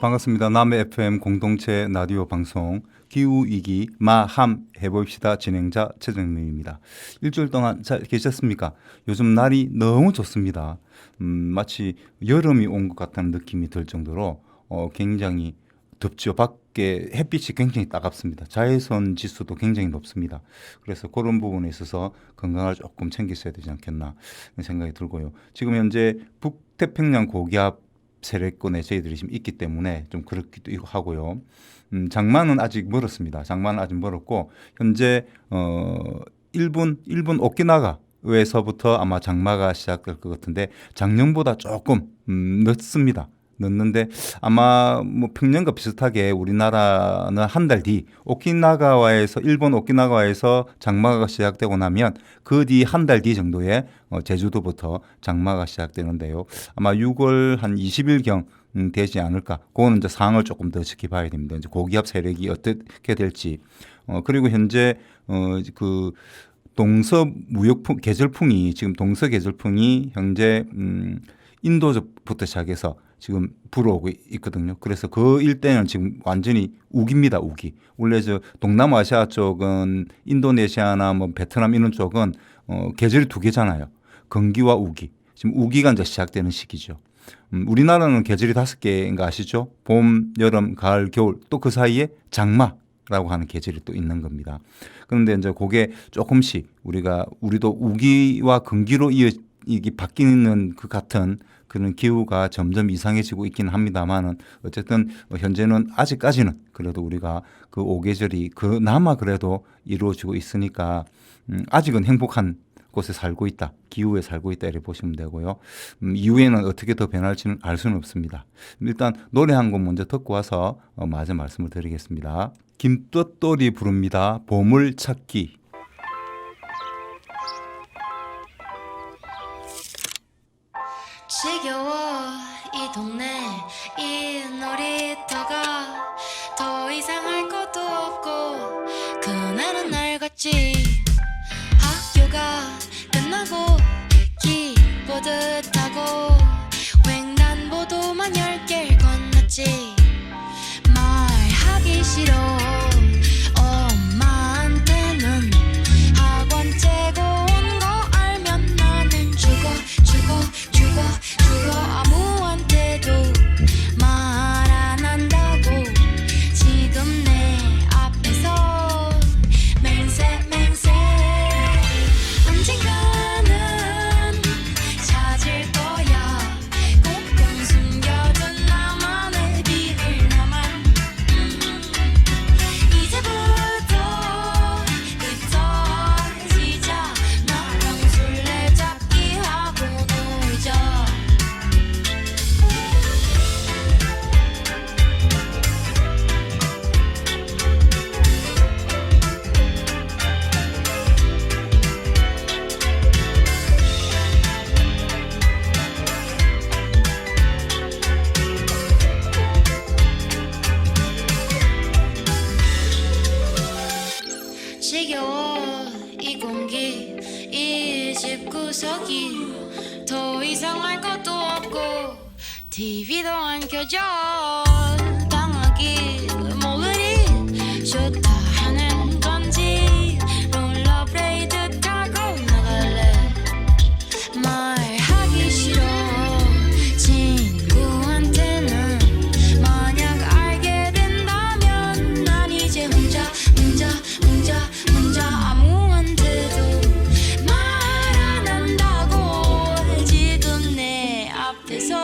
반갑습니다. 남해 FM 공동체 라디오 방송 기후위기 마함 해봅시다 진행자 최정민입니다. 일주일 동안 잘 계셨습니까? 요즘 날이 너무 좋습니다. 마치 여름이 온 것 같다는 느낌이 들 정도로 굉장히 덥죠. 밖에 햇빛이 굉장히 따갑습니다. 자외선 지수도 굉장히 높습니다. 그래서 그런 부분에 있어서 건강을 조금 챙기셔야 되지 않겠나 생각이 들고요. 지금 현재 북태평양 고기압 세력권에 저희들이 지금 있기 때문에 좀 그렇기도 하고요. 장마는 아직 멀었습니다. 장마는 아직 멀었고 현재 일본 오키나와에서부터 아마 장마가 시작될 것 같은데 작년보다 조금 늦습니다. 늦는데 아마 뭐 평년과 비슷하게 우리나라는 한 달 뒤 일본 오키나와에서 장마가 시작되고 나면 그 뒤 한 달 뒤 정도에 제주도부터 장마가 시작되는데요. 아마 6월 한 20일경 되지 않을까. 그거는 이제 상황을 조금 더 지켜봐야 됩니다. 이제 고기압 세력이 어떻게 될지. 그리고 현재 그 동서 계절풍이 지금 동서 계절풍이 현재 인도부터 시작해서 지금 불어오고 있거든요. 그래서 그 일대는 지금 완전히 우기입니다. 우기. 원래 저 동남아시아 쪽은 인도네시아나 뭐 베트남 이런 쪽은 계절이 두 개잖아요. 건기와 우기. 지금 우기가 이제 시작되는 시기죠. 우리나라는 계절이 5개인 거 아시죠? 봄, 여름, 가을, 겨울 또 그 사이에 장마라고 하는 계절이 또 있는 겁니다. 그런데 이제 그게 조금씩 우리도 우기와 건기로 이게 바뀌는 그 같은 그런 기후가 점점 이상해지고 있기는 합니다만은 어쨌든 현재는 아직까지는 그래도 우리가 그 5계절이 그나마 그래도 이루어지고 있으니까 아직은 행복한 곳에 살고 있다. 기후에 살고 있다 이렇게 보시면 되고요. 이후에는 어떻게 더 변할지는 알 수는 없습니다. 일단 노래 한 곡 먼저 듣고 와서 마저 말씀을 드리겠습니다. 김떠돌이 부릅니다. 보물찾기. 지겨워 이 동네 이 놀이터가 더 이상 할 것도 없고 그날은 낡았지. 학교가 끝나고 키보드 타고 횡단보도만 10개를 건넜지. 말하기 싫어 엄마한테는 학원 째고 온 거 알면 나는 죽어 아무한테도 말 안 한다고 지금 내 앞에서 맹세 언젠가는 찾을 거야. 꽁꽁 숨겨둔 나만의 비밀 나만 이제부터 흩어지자. 나랑 술래잡기 하고 놀자. 지겨워 이 공기 이 집 구석이 더 이상 할 것도 없고 TV도 안 켜져. 당하기 뭐그리 좋다 하는 건지 롤러브레이드 타고 나갈래. 말하기 싫어 친구한테는. 만약 알게 된다면 난 이제 혼자 아무한테도 말 안 한다고 지금 내 앞에서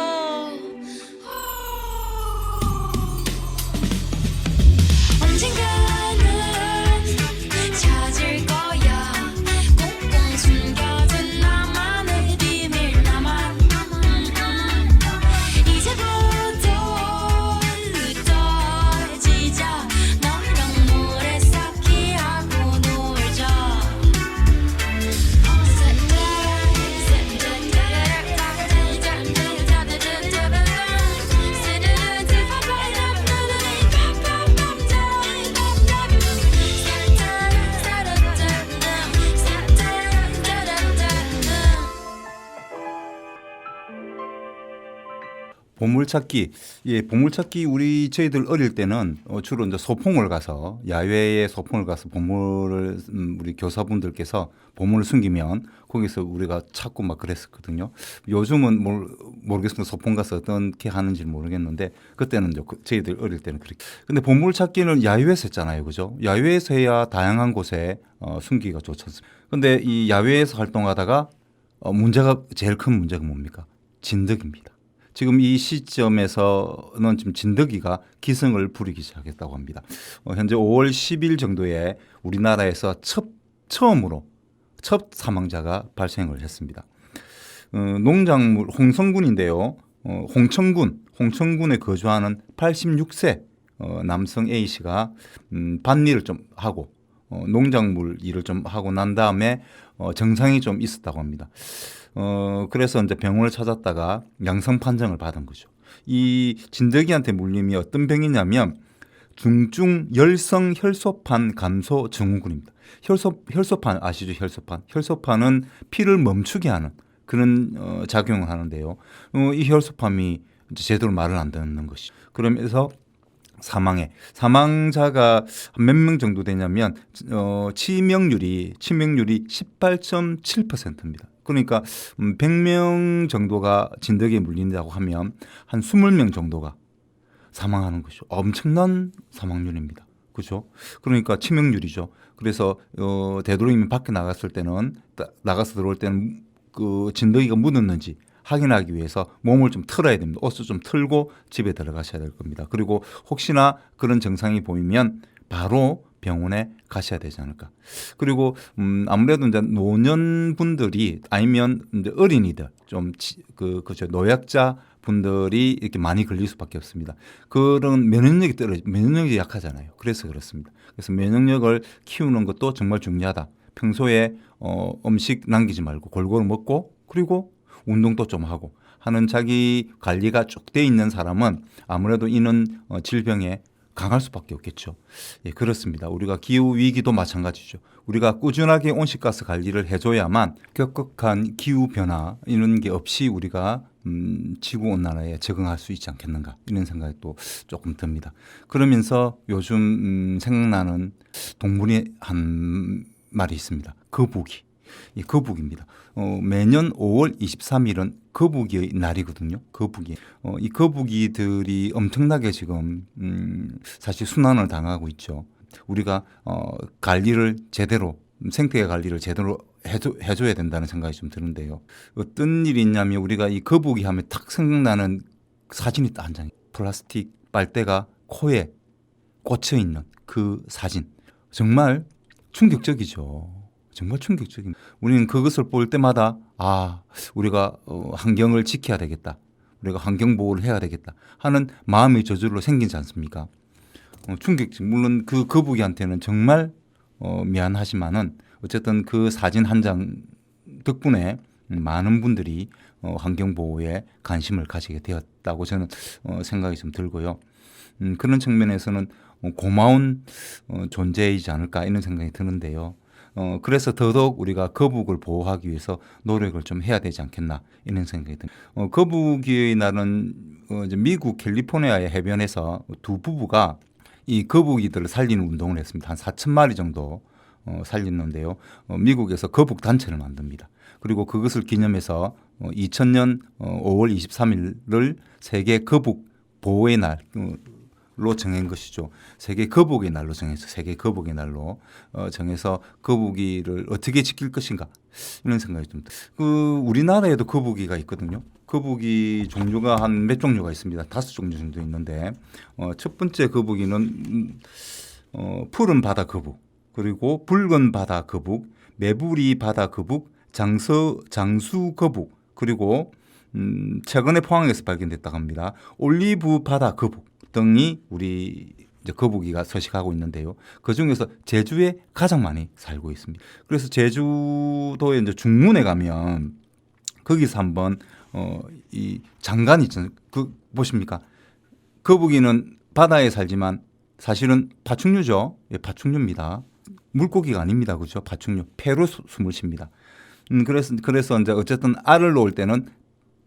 보물찾기, 예, 보물찾기 저희들 어릴 때는 주로 이제 소풍을 가서 야외에 소풍을 가서 보물을 우리 교사분들께서 보물을 숨기면 거기서 우리가 찾고 막 그랬었거든요. 요즘은 모르겠습니다. 소풍 가서 어떻게 하는지 모르겠는데 그때는 이제 저희들 어릴 때는 그렇게. 근데 보물찾기는 야외에서 했잖아요, 그죠? 야외에서 해야 다양한 곳에 숨기기가 좋지 않습니까? 근데 이 야외에서 활동하다가 제일 큰 문제가 뭡니까? 진드기입니다. 지금 이 시점에서는 지금 진드기가 기승을 부리기 시작했다고 합니다. 현재 5월 10일 정도에 우리나라에서 처음으로 첫 사망자가 발생을 했습니다. 농작물 홍성군인데요. 홍천군에 거주하는 86세 남성 A 씨가 밭일을 좀 하고 농작물 일을 좀 하고 난 다음에 증상이 좀 있었다고 합니다. 그래서 이제 병원을 찾았다가 양성 판정을 받은 거죠. 이 진드기한테 물림이 어떤 병이냐면 중증 열성 혈소판 감소 증후군입니다. 혈소판 아시죠? 혈소판은 피를 멈추게 하는 그런 작용을 하는데요. 이 혈소판이 이제 제대로 말을 안 듣는 것이죠. 그러면서 사망자가 몇 명 정도 되냐면 치명률이 18.7%입니다. 그러니까 100명 정도가 진드기에 물린다고 하면 한 20명 정도가 사망하는 것이죠. 엄청난 사망률입니다. 그렇죠? 그러니까 치명률이죠. 그래서 되도록이면 밖에 나가서 들어올 때는 그 진드기가 묻었는지 확인하기 위해서 몸을 좀 틀어야 됩니다. 옷을 좀 틀고 집에 들어가셔야 될 겁니다. 그리고 혹시나 그런 증상이 보이면 바로 병원에 가셔야 되지 않을까. 그리고 아무래도 이제 노년분들이 아니면 이제 어린이들 그죠 노약자 분들이 이렇게 많이 걸릴 수밖에 없습니다. 그런 면역력이 약하잖아요. 그래서 그렇습니다. 그래서 면역력을 키우는 것도 정말 중요하다. 평소에 음식 남기지 말고 골고루 먹고 그리고 운동도 좀 하고 하는 자기 관리가 쭉 돼 있는 사람은 아무래도 이는 질병에 강할 수밖에 없겠죠. 예, 그렇습니다. 우리가 기후 위기도 마찬가지죠. 우리가 꾸준하게 온실가스 관리를 해줘야만 격격한 기후 변화 이런 게 없이 우리가 지구 온난화에 적응할 수 있지 않겠는가 이런 생각이 또 조금 듭니다. 그러면서 요즘 생각나는 동물이 한 말이 있습니다. 거북이. 이 거북입니다. 매년 5월 23일은 거북이의 날이거든요. 이 거북이들이 엄청나게 지금 사실 순환을 당하고 있죠. 우리가 생태계 관리를 제대로 해줘야 된다는 생각이 좀 드는데요. 어떤 일이 있냐면 우리가 이 거북이 하면 탁 생각나는 사진이 딱 한 장. 플라스틱 빨대가 코에 꽂혀 있는 그 사진. 정말 충격적이죠. 정말 충격적입니다. 우리는 그것을 볼 때마다 우리가 환경을 지켜야 되겠다. 우리가 환경 보호를 해야 되겠다 하는 마음이 저절로 생기지 않습니까? 충격적. 물론 그 거북이한테는 정말 미안하지만은 어쨌든 그 사진 한 장 덕분에 많은 분들이 환경 보호에 관심을 가지게 되었다고 저는 생각이 좀 들고요. 그런 측면에서는 고마운 존재이지 않을까 이런 생각이 드는데요. 그래서 더더욱 우리가 거북을 보호하기 위해서 노력을 좀 해야 되지 않겠나 이런 생각이 듭니다. 거북이의 날은 이제 미국 캘리포니아의 해변에서 두 부부가 이 거북이들을 살리는 운동을 했습니다. 한 4,000마리 정도 살렸는데요. 미국에서 거북 단체를 만듭니다. 그리고 그것을 기념해서 2000년 5월 23일을 세계 거북 보호의 날로 정한 것이죠. 세계 거북의 날로 정해서 거북이를 어떻게 지킬 것인가 이런 생각이 좀 듭니다. 우리나라에도 거북이가 있거든요. 거북이 종류가 한 몇 종류가 있습니다. 5종류 정도 있는데 첫 번째 거북이는 푸른 바다 거북, 그리고 붉은 바다 거북, 메부리 바다 거북, 장수 거북, 그리고 최근에 포항에서 발견됐다고 합니다. 올리브 바다 거북 등이 우리 이제 거북이가 서식하고 있는데요. 그 중에서 제주에 가장 많이 살고 있습니다. 그래서 제주도에 이제 중문에 가면 거기서 한번 이 장관이 있잖아요. 보십니까? 거북이는 바다에 살지만 사실은 파충류죠. 예, 파충류입니다. 물고기가 아닙니다. 그렇죠? 파충류. 폐로 숨을 쉽니다. 그래서 이제 어쨌든 알을 놓을 때는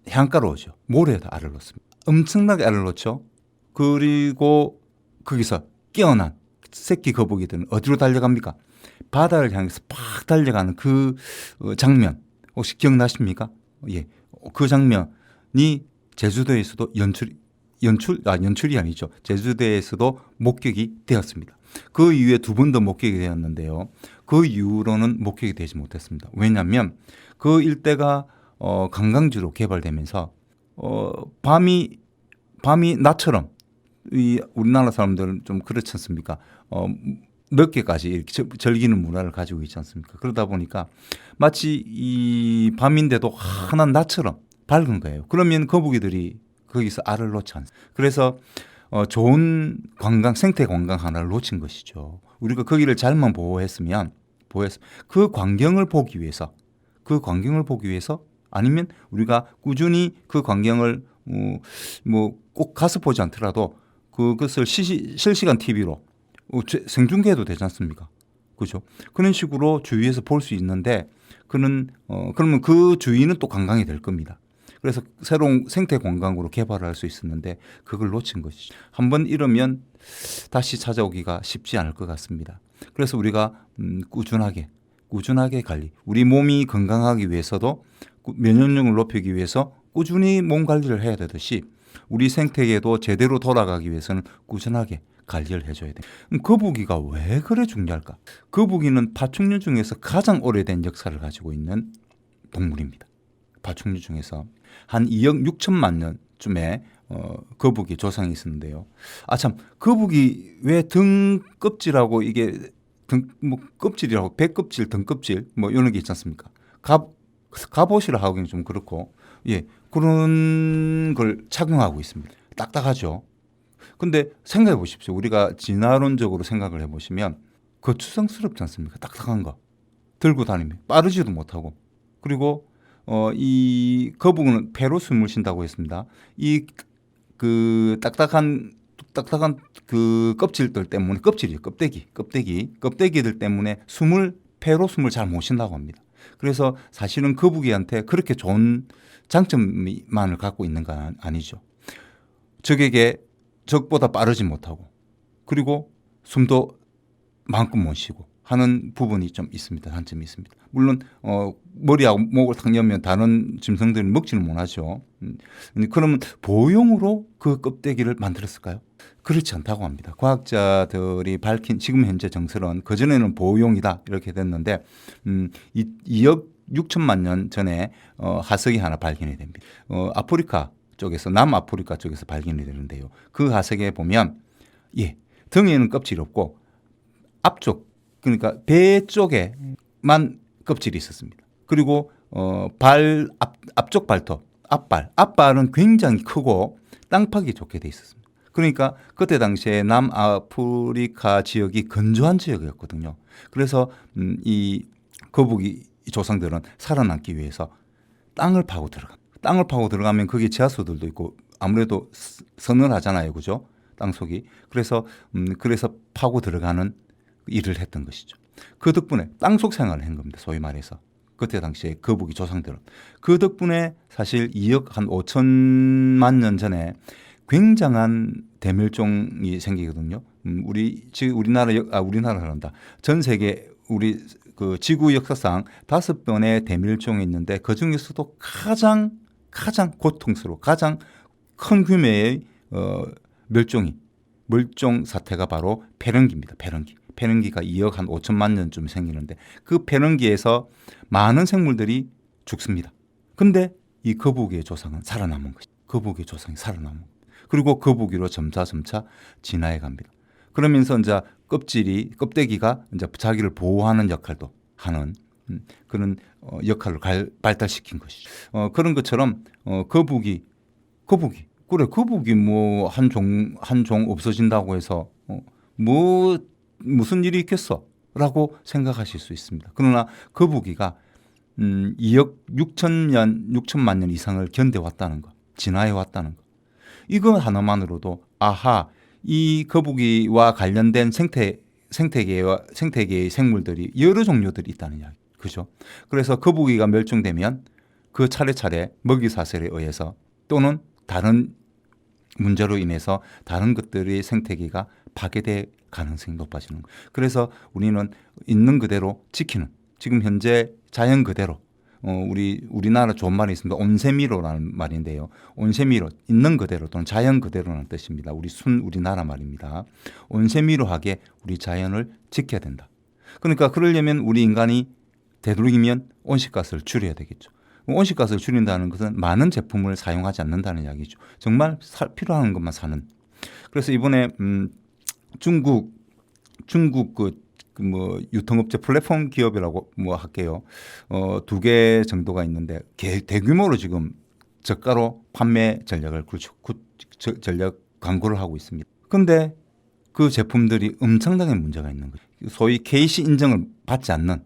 해안가로 오죠. 모래에다 알을 놓습니다. 엄청나게 알을 놓죠. 그리고 거기서 깨어난 새끼 거북이들은 어디로 달려갑니까? 바다를 향해서 팍 달려가는 그 장면 혹시 기억나십니까? 예, 그 장면이 제주도에서도 연출이 아니죠. 제주도에서도 목격이 되었습니다. 그 이후에 두 번 더 목격이 되었는데요. 그 이후로는 목격이 되지 못했습니다. 왜냐하면 그 일대가 관광지로 개발되면서 밤이 낮처럼 이 우리나라 사람들은 좀 그렇지 않습니까? 늦게까지 이렇게 즐기는 문화를 가지고 있지 않습니까? 그러다 보니까 마치 이 밤인데도 환한 낮처럼 밝은 거예요. 그러면 거북이들이 거기서 알을 놓지 않습니다. 그래서 좋은 생태 관광 하나를 놓친 것이죠. 우리가 거기를 잘만 보호했으면 그 광경을 보기 위해서 아니면 우리가 꾸준히 그 광경을 뭐 꼭 가서 보지 않더라도 그것을 실시간 TV로 생중계해도 되지 않습니까? 그죠? 그런 식으로 주위에서 볼 수 있는데 그러면 그 주위는 또 관광이 될 겁니다. 그래서 새로운 생태 관광으로 개발을 할 수 있었는데 그걸 놓친 것이죠. 한번 이러면 다시 찾아오기가 쉽지 않을 것 같습니다. 그래서 우리가 꾸준하게 관리, 우리 몸이 건강하기 위해서도 면역력을 높이기 위해서 꾸준히 몸 관리를 해야 되듯이 우리 생태계도 제대로 돌아가기 위해서는 꾸준하게 관리를 해줘야 돼요. 거북이가 왜 그래 중요할까? 거북이는 파충류 중에서 가장 오래된 역사를 가지고 있는 동물입니다. 파충류 중에서 한 2억 6천만 년쯤에 거북이 조상이 있었는데요. 참 거북이 왜 등 껍질하고 이게 껍질이라고 배 껍질, 등 껍질 뭐 이런 게 있지 않습니까? 갑옷이라 하기는 좀 그렇고 그런 걸 착용하고 있습니다. 딱딱하죠. 근데 생각해 보십시오. 우리가 진화론적으로 생각을 해보시면 거추장스럽지 않습니까? 딱딱한 거 들고 다니면 빠르지도 못하고 그리고 이 거북은 폐로 숨을 쉰다고 했습니다. 이 그 딱딱한 그 껍질들 때문에 껍데기들 때문에 폐로 숨을 잘 못 쉰다고 합니다. 그래서 사실은 거북이한테 그렇게 좋은 장점만을 갖고 있는 건 아니죠. 적보다 빠르지 못하고 그리고 숨도 마음껏 못 쉬고 하는 부분이 좀 있습니다. 단점이 있습니다. 물론 머리하고 목을 탁 열면 다른 짐승들은 먹지는 못하죠. 그러면 보호용으로 그 껍데기를 만들었을까요? 그렇지 않다고 합니다. 과학자들이 밝힌 지금 현재 정설은 그전에는 보호용이다 이렇게 됐는데 2억 6천만 년 전에 화석이 하나 발견이 됩니다. 남아프리카 쪽에서 발견이 되는데요. 그 화석에 보면 등에는 껍질이 없고 앞쪽 그러니까 배 쪽에만 껍질이 있었습니다. 그리고 앞쪽 발톱, 앞발은 굉장히 크고 땅 파기 좋게 돼 있었습니다. 그러니까 그때 당시에 남아프리카 지역이 건조한 지역이었거든요. 그래서 이 거북이 조상들은 살아남기 위해서 땅을 파고 들어가면 거기에 지하수들도 있고 아무래도 서늘하잖아요, 그죠? 땅 속이. 그래서 파고 들어가는 일을 했던 것이죠. 그 덕분에 땅속 생활을 한 겁니다. 소위 말해서. 그때 당시에 거북이 조상들은. 그 덕분에 사실 2억 한 5천만 년 전에 굉장한 대멸종이 생기거든요. 우리나라란다. 전 세계 우리 그 지구 역사상 5번의 대멸종이 있는데 그 중에서도 가장 고통스러워, 가장 큰 규모의 멸종 사태가 바로 페런기입니다. 페런기가 2억 한 5천만 년쯤 생기는데 그 페런기에서 많은 생물들이 죽습니다. 근데 이 거북이의 조상은 살아남은 것이죠. 거북이의 조상이 살아남은 것이죠. 그리고 거북이로 점차 진화해 갑니다. 그러면서 이제 껍데기가 이제 자기를 보호하는 역할도 하는 그런 역할을 발달시킨 것이죠. 그런 것처럼 거북이 뭐 한 종 없어진다고 해서 무슨 일이 있겠어라고 생각하실 수 있습니다. 그러나 거북이가 2억 6천만 년 이상을 견뎌왔다는 것, 진화해 왔다는 것, 이거 하나만으로도 이 거북이와 관련된 생태계의 생물들이 여러 종류들이 있다는 이야기, 그죠? 그래서 거북이가 멸종되면 그 차례차례 먹이 사슬에 의해서 또는 다른 문제로 인해서 다른 것들의 생태계가 파괴될 가능성이 높아지는 거예요. 그래서 우리는 있는 그대로 지키는, 지금 현재 자연 그대로, 우리나라 좋은 말이 있습니다. 온세미로라는 말인데요. 온세미로, 있는 그대로 또는 자연 그대로라는 뜻입니다. 우리나라 말입니다. 온세미로하게 우리 자연을 지켜야 된다. 그러니까 그러려면 우리 인간이 되도록이면 온실가스를 줄여야 되겠죠. 온실가스를 줄인다는 것은 많은 제품을 사용하지 않는다는 이야기죠. 정말 필요한 것만 사는. 그래서 이번에 중국 뭐 유통업체 플랫폼 기업이라고 뭐 할게요. 2개 정도가 있는데 대규모로 지금 저가로 판매 전략을 전략 광고를 하고 있습니다. 그런데 그 제품들이 엄청나게 문제가 있는 거죠. 소위 KC 인정을 받지 않는,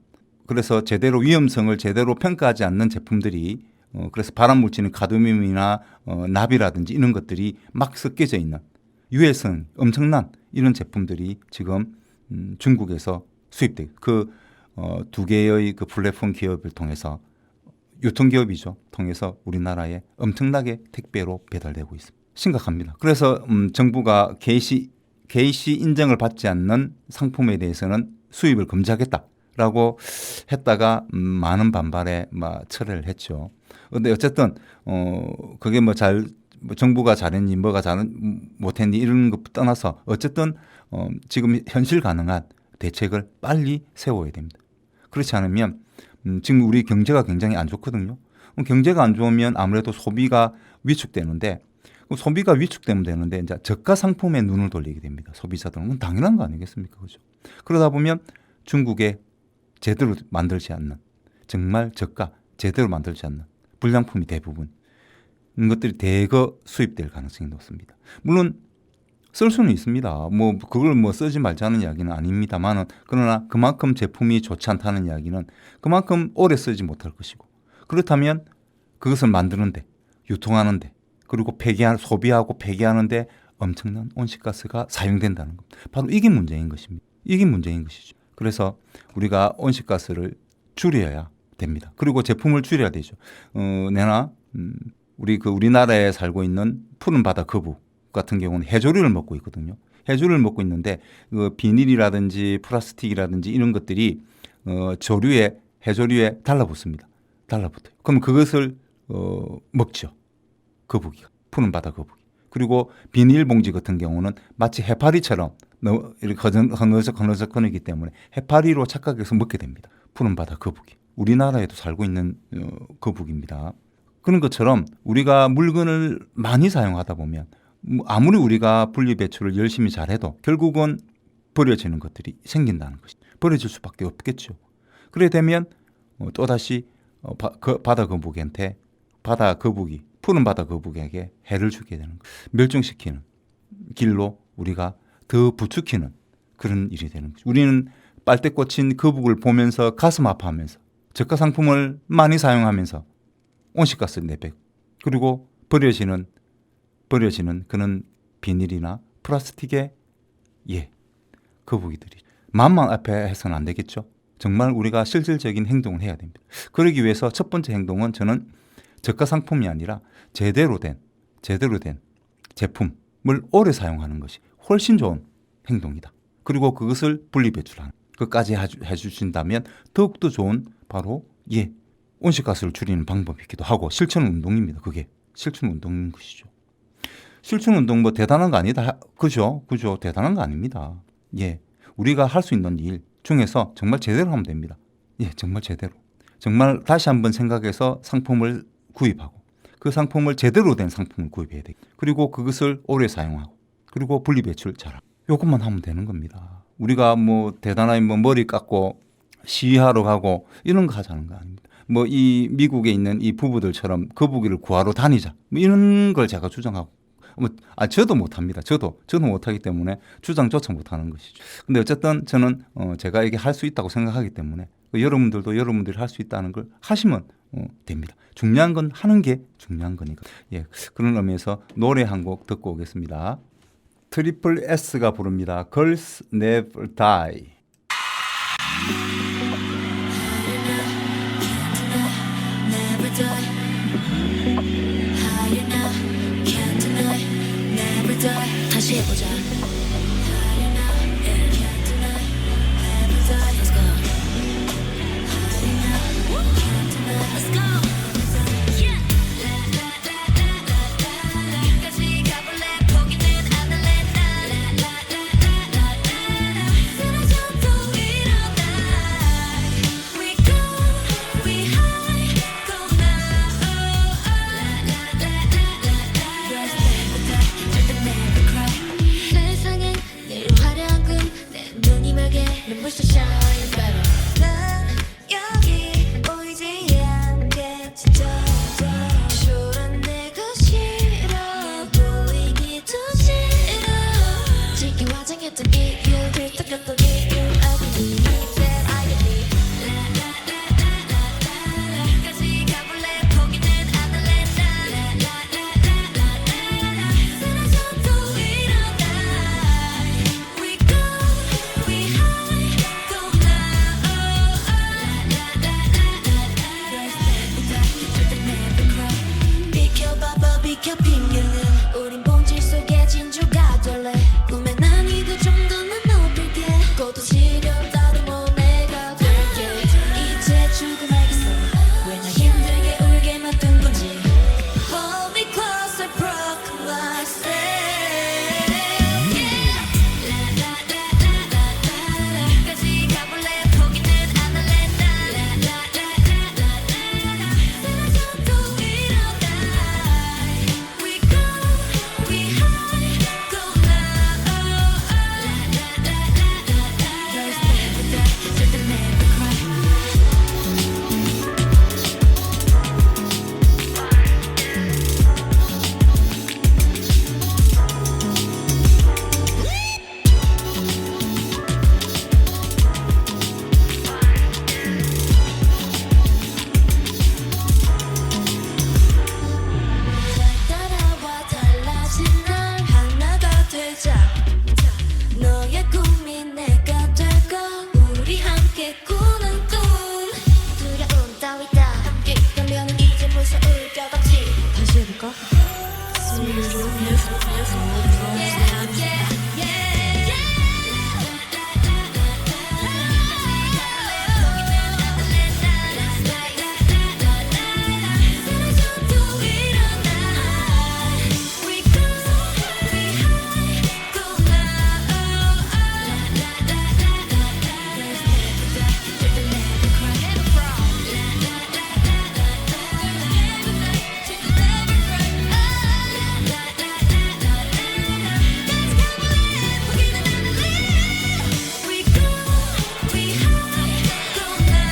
그래서 제대로 위험성을 제대로 평가하지 않는 제품들이 그래서 발암물질인 카드뮴이나 납이라든지 이런 것들이 막 섞여져 있는 유해성 엄청난 이런 제품들이 지금 중국에서 수입돼. 그 2개의 그 플랫폼 기업을 통해서 유통기업이죠. 통해서 우리나라에 엄청나게 택배로 배달되고 있습니다. 심각합니다. 그래서 정부가 KC 인정을 받지 않는 상품에 대해서는 수입을 금지하겠다라고 했다가 많은 반발에 철회를 했죠. 그런데 어쨌든 그게 정부가 잘했니 뭐가 못했니 이런 것 떠나서 어쨌든 지금 현실 가능한 대책을 빨리 세워야 됩니다. 그렇지 않으면 지금 우리 경제가 굉장히 안 좋거든요. 경제가 안 좋으면 아무래도 소비가 위축되는데 소비가 위축되면 되는데 이제 저가 상품에 눈을 돌리게 됩니다. 소비자들은. 그건 당연한 거 아니겠습니까? 그죠? 그러다 보면 중국에 제대로 만들지 않는, 정말 저가 제대로 만들지 않는 불량품이 대부분 이런 것들이 대거 수입될 가능성이 높습니다. 물론 쓸 수는 있습니다. 뭐 그걸 쓰지 말자는 이야기는 아닙니다만은, 그러나 그만큼 제품이 좋지 않다는 이야기는 그만큼 오래 쓰지 못할 것이고, 그렇다면 그것을 만드는데, 유통하는데, 그리고 소비하고 폐기하는데 엄청난 온실가스가 사용된다는 것. 바로 이게 문제인 것입니다. 이게 문제인 것이죠. 그래서 우리가 온실가스를 줄여야 됩니다. 그리고 제품을 줄여야 되죠. 우리나라에 살고 있는 푸른 바다 거북 같은 경우는 해조류를 먹고 있거든요. 해조류를 먹고 있는데 그 비닐이라든지 플라스틱이라든지 이런 것들이 해조류에 달라붙습니다. 달라붙어요. 그럼 그것을 먹죠. 거북이가, 푸른 바다 거북이. 그리고 비닐봉지 같은 경우는 마치 해파리처럼 이렇게 허너적허너기 때문에 해파리로 착각해서 먹게 됩니다. 푸른 바다 거북이. 우리나라에도 살고 있는 거북입니다. 그런 것처럼 우리가 물건을 많이 사용하다 보면 아무리 우리가 분리배출을 열심히 잘해도 결국은 버려지는 것들이 생긴다는 것이죠. 버려질 수밖에 없겠죠. 그래 되면 또다시 바다 거북이한테 푸른 바다 거북이에게 해를 주게 되는 거예요. 멸종시키는 길로 우리가 더 부추기는 그런 일이 되는 거죠. 우리는 빨대 꽂힌 거북을 보면서 가슴 아파하면서 저가 상품을 많이 사용하면서 온실가스 내뱉고, 그리고 버려지는 그런 비닐이나 플라스틱의 거북이들이 만만 앞에 해서는 안 되겠죠. 정말 우리가 실질적인 행동을 해야 됩니다. 그러기 위해서 첫 번째 행동은 저는 저가 상품이 아니라 제대로 된 제품을 오래 사용하는 것이 훨씬 좋은 행동이다. 그리고 그것을 분리배출하는 것까지 해주신다면 더욱더 좋은 바로 온실가스를 줄이는 방법이기도 하고 실천 운동입니다. 그게 실천 운동인 것이죠. 실천 운동 대단한 거 아니다. 그죠? 대단한 거 아닙니다. 우리가 할 수 있는 일 중에서 정말 제대로 하면 됩니다. 정말 제대로. 정말 다시 한번 생각해서 상품을 구입하고 그 상품을 제대로 된 상품을 구입해야 돼. 그리고 그것을 오래 사용하고 그리고 분리배출 잘하고 이것만 하면 되는 겁니다. 우리가 대단하게 머리 깎고 시위하러 가고 이런 거 하자는 거 아닙니다. 이 미국에 있는 이 부부들처럼 거북이를 구하러 다니자 이런 걸 제가 주장하고 저도 못합니다. 저도 못하기 때문에 주장조차 못하는 것이죠. 근데 어쨌든 저는 제가 이게 할 수 있다고 생각하기 때문에 여러분들도 여러분들이 할 수 있다는 걸 하시면 됩니다. 중요한 건 하는 게 중요한 거니까. 그런 의미에서 노래 한 곡 듣고 오겠습니다. 트리플 S가 부릅니다. Girls Never Die. Never die. 비켜 핑계는 우린 본질 속에 진주가 될래 꿈의 난이도 좀 더 난 높일게 고도 시려 다듬어 내가 될게 이제 죽음 알겠어 왜 나 힘들게 울게 만든 건지 Hold me close I broke myself 까지 가볼래 포기는 안 할래 쓰러져도 일어나 We go, we high, go now First never die, 절대 never cry 따라와 달라진 날 하나가 되자 너의 꿈이 내가 될까 우리 함께 꾸는 꿈 두려움 따위다 함께 있다면 이제 벌써 울겨봤지 다시 해볼까? 쓰러져도 일어나 We go, we high, go now 절대 never cry, never We go, we high, go now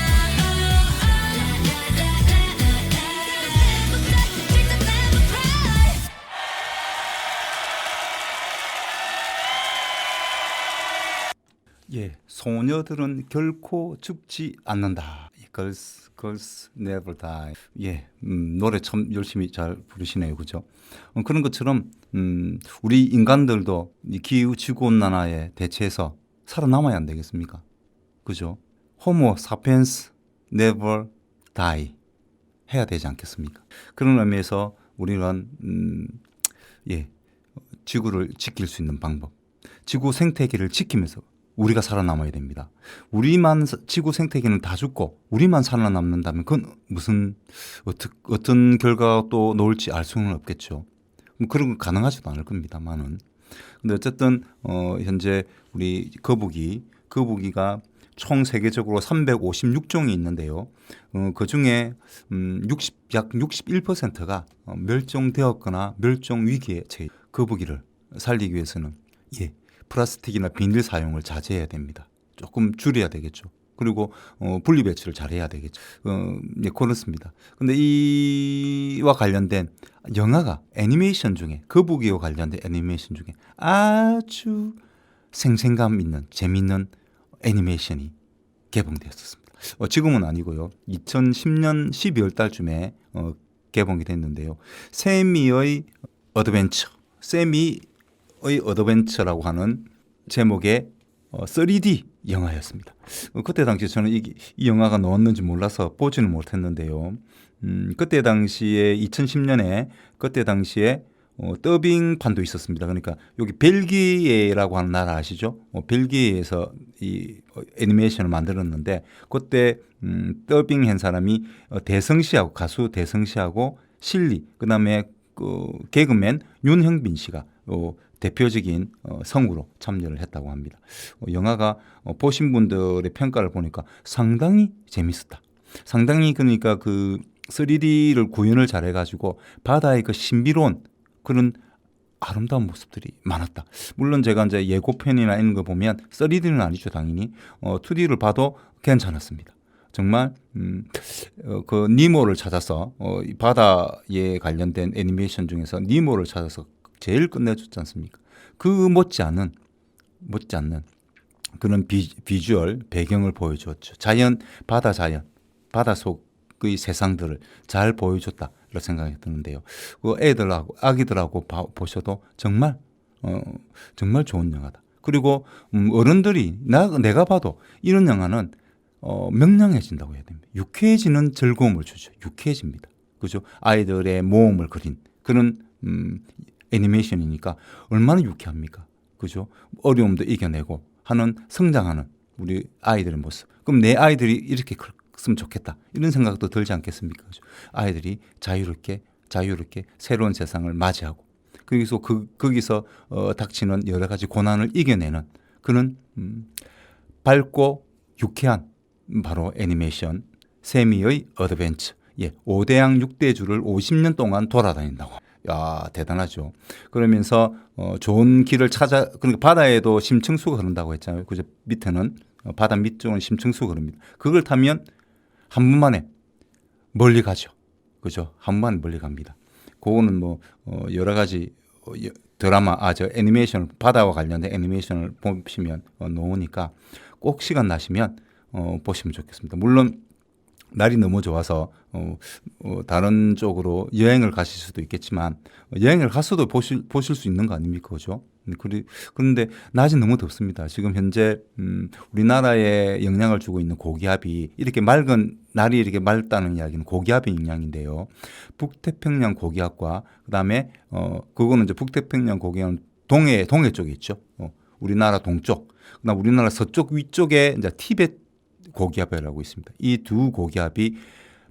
예, 소녀들은 결코 죽지 않는다. Girls never die. 예, 노래 참 열심히 잘 부르시네요, 그죠? 그런 것처럼 우리 인간들도 이 기후 지구 온난화에 대처해서 살아남아야 안 되겠습니까? 그죠? Homo sapiens never die 해야 되지 않겠습니까? 그런 의미에서 우리는 예, 지구를 지킬 수 있는 방법, 지구 생태계를 지키면서 우리가 살아남아야 됩니다. 우리만 지구 생태계는 다 죽고 우리만 살아남는다면 그건 무슨 어떤 결과가 또 나올지 알 수는 없겠죠. 그런 건 가능하지도 않을 겁니다만은. 근데 어쨌든 현재 우리 거북이가 총 세계적으로 356종이 있는데요. 그 중에 약 61%가 멸종되었거나 멸종 위기에 처해. 거북이를 살리기 위해서는 플라스틱이나 비닐 사용을 자제해야 됩니다. 조금 줄여야 되겠죠. 그리고 분리 배출을 잘해야 되겠죠. 그렇습니다. 근데 이와 관련된 영화가 애니메이션 중에 거북이와 관련된 애니메이션 중에 아주 생생감 있는 재미있는 애니메이션이 개봉되었습니다. 지금은 아니고요. 2010년 12월 달쯤에 개봉이 됐는데요. 세미의 어드벤처라고 하는 제목의 3D 영화였습니다. 그때 당시에 저는 이 영화가 나왔는지 몰라서 보지는 못했는데요. 그때 당시에 2010년에 그때 당시에 더빙판도 있었습니다. 그러니까 여기 벨기에라고 하는 나라 아시죠? 벨기에에서 이 애니메이션을 만들었는데 그때 더빙한 사람이 가수 대성 씨하고 실리, 그다음에 그 개그맨 윤형빈 씨가 대표적인 성우로 참여를 했다고 합니다. 영화가 보신 분들의 평가를 보니까 상당히 재밌었다. 상당히 그러니까 그 3D를 구현을 잘해가지고 바다의 그 신비로운 그런 아름다운 모습들이 많았다. 물론 제가 이제 예고편이나 이런 거 보면 3D는 아니죠, 당연히. 2D를 봐도 괜찮았습니다. 정말 그 니모를 찾아서 바다에 관련된 애니메이션 중에서 니모를 찾아서 제일 끝내줬지 않습니까? 그 못지않는 그런 비주얼 배경을 보여주었죠. 바다 속의 세상들을 잘 보여줬다 이런 생각이 드는데요. 그 아기들하고 보셔도 정말 좋은 영화다. 그리고 어른들이 내가 봐도 이런 영화는 명랑해진다고 해야 됩니다. 유쾌해지는 즐거움을 주죠. 유쾌해집니다. 그죠? 아이들의 모험을 그린 그런 애니메이션이니까 얼마나 유쾌합니까? 그죠? 어려움도 이겨내고 하는 성장하는 우리 아이들의 모습. 그럼 내 아이들이 이렇게 컸으면 좋겠다. 이런 생각도 들지 않겠습니까? 그죠? 아이들이 자유롭게 새로운 세상을 맞이하고 거기서 닥치는 여러 가지 고난을 이겨내는 그런 밝고 유쾌한 바로 애니메이션 세미의 어드벤처. 예, 5대양 6대주를 50년 동안 돌아다닌다고. 야, 대단하죠. 그러면서 좋은 길을 그러니까 바다에도 심층수가 흐른다고 했잖아요. 그죠? 밑에는 바다 밑쪽은 심층수가 흐릅니다. 그걸 타면 한 번만에 멀리 가죠. 그죠? 한 번만에 멀리 갑니다. 그거는 뭐 여러 가지 드라마, 저 애니메이션, 바다와 관련된 애니메이션을 보시면 나오니까 꼭 시간 나시면 보시면 좋겠습니다. 물론 날이 너무 좋아서 다른 쪽으로 여행을 가실 수도 있겠지만 여행을 갔어도 보실 수 있는 거 아닙니까? 그죠? 그런데 낮이 너무 덥습니다. 지금 현재 우리나라에 영향을 주고 있는 고기압이 이렇게 날이 이렇게 맑다는 이야기는 고기압의 영향인데요. 북태평양 고기압과 그다음에 그거는 이제 북태평양 고기압은 동해 쪽에 있죠. 우리나라 동쪽, 그다음 우리나라 서쪽 위쪽에 이제 티베트 고기압이라고 있습니다. 이 두 고기압이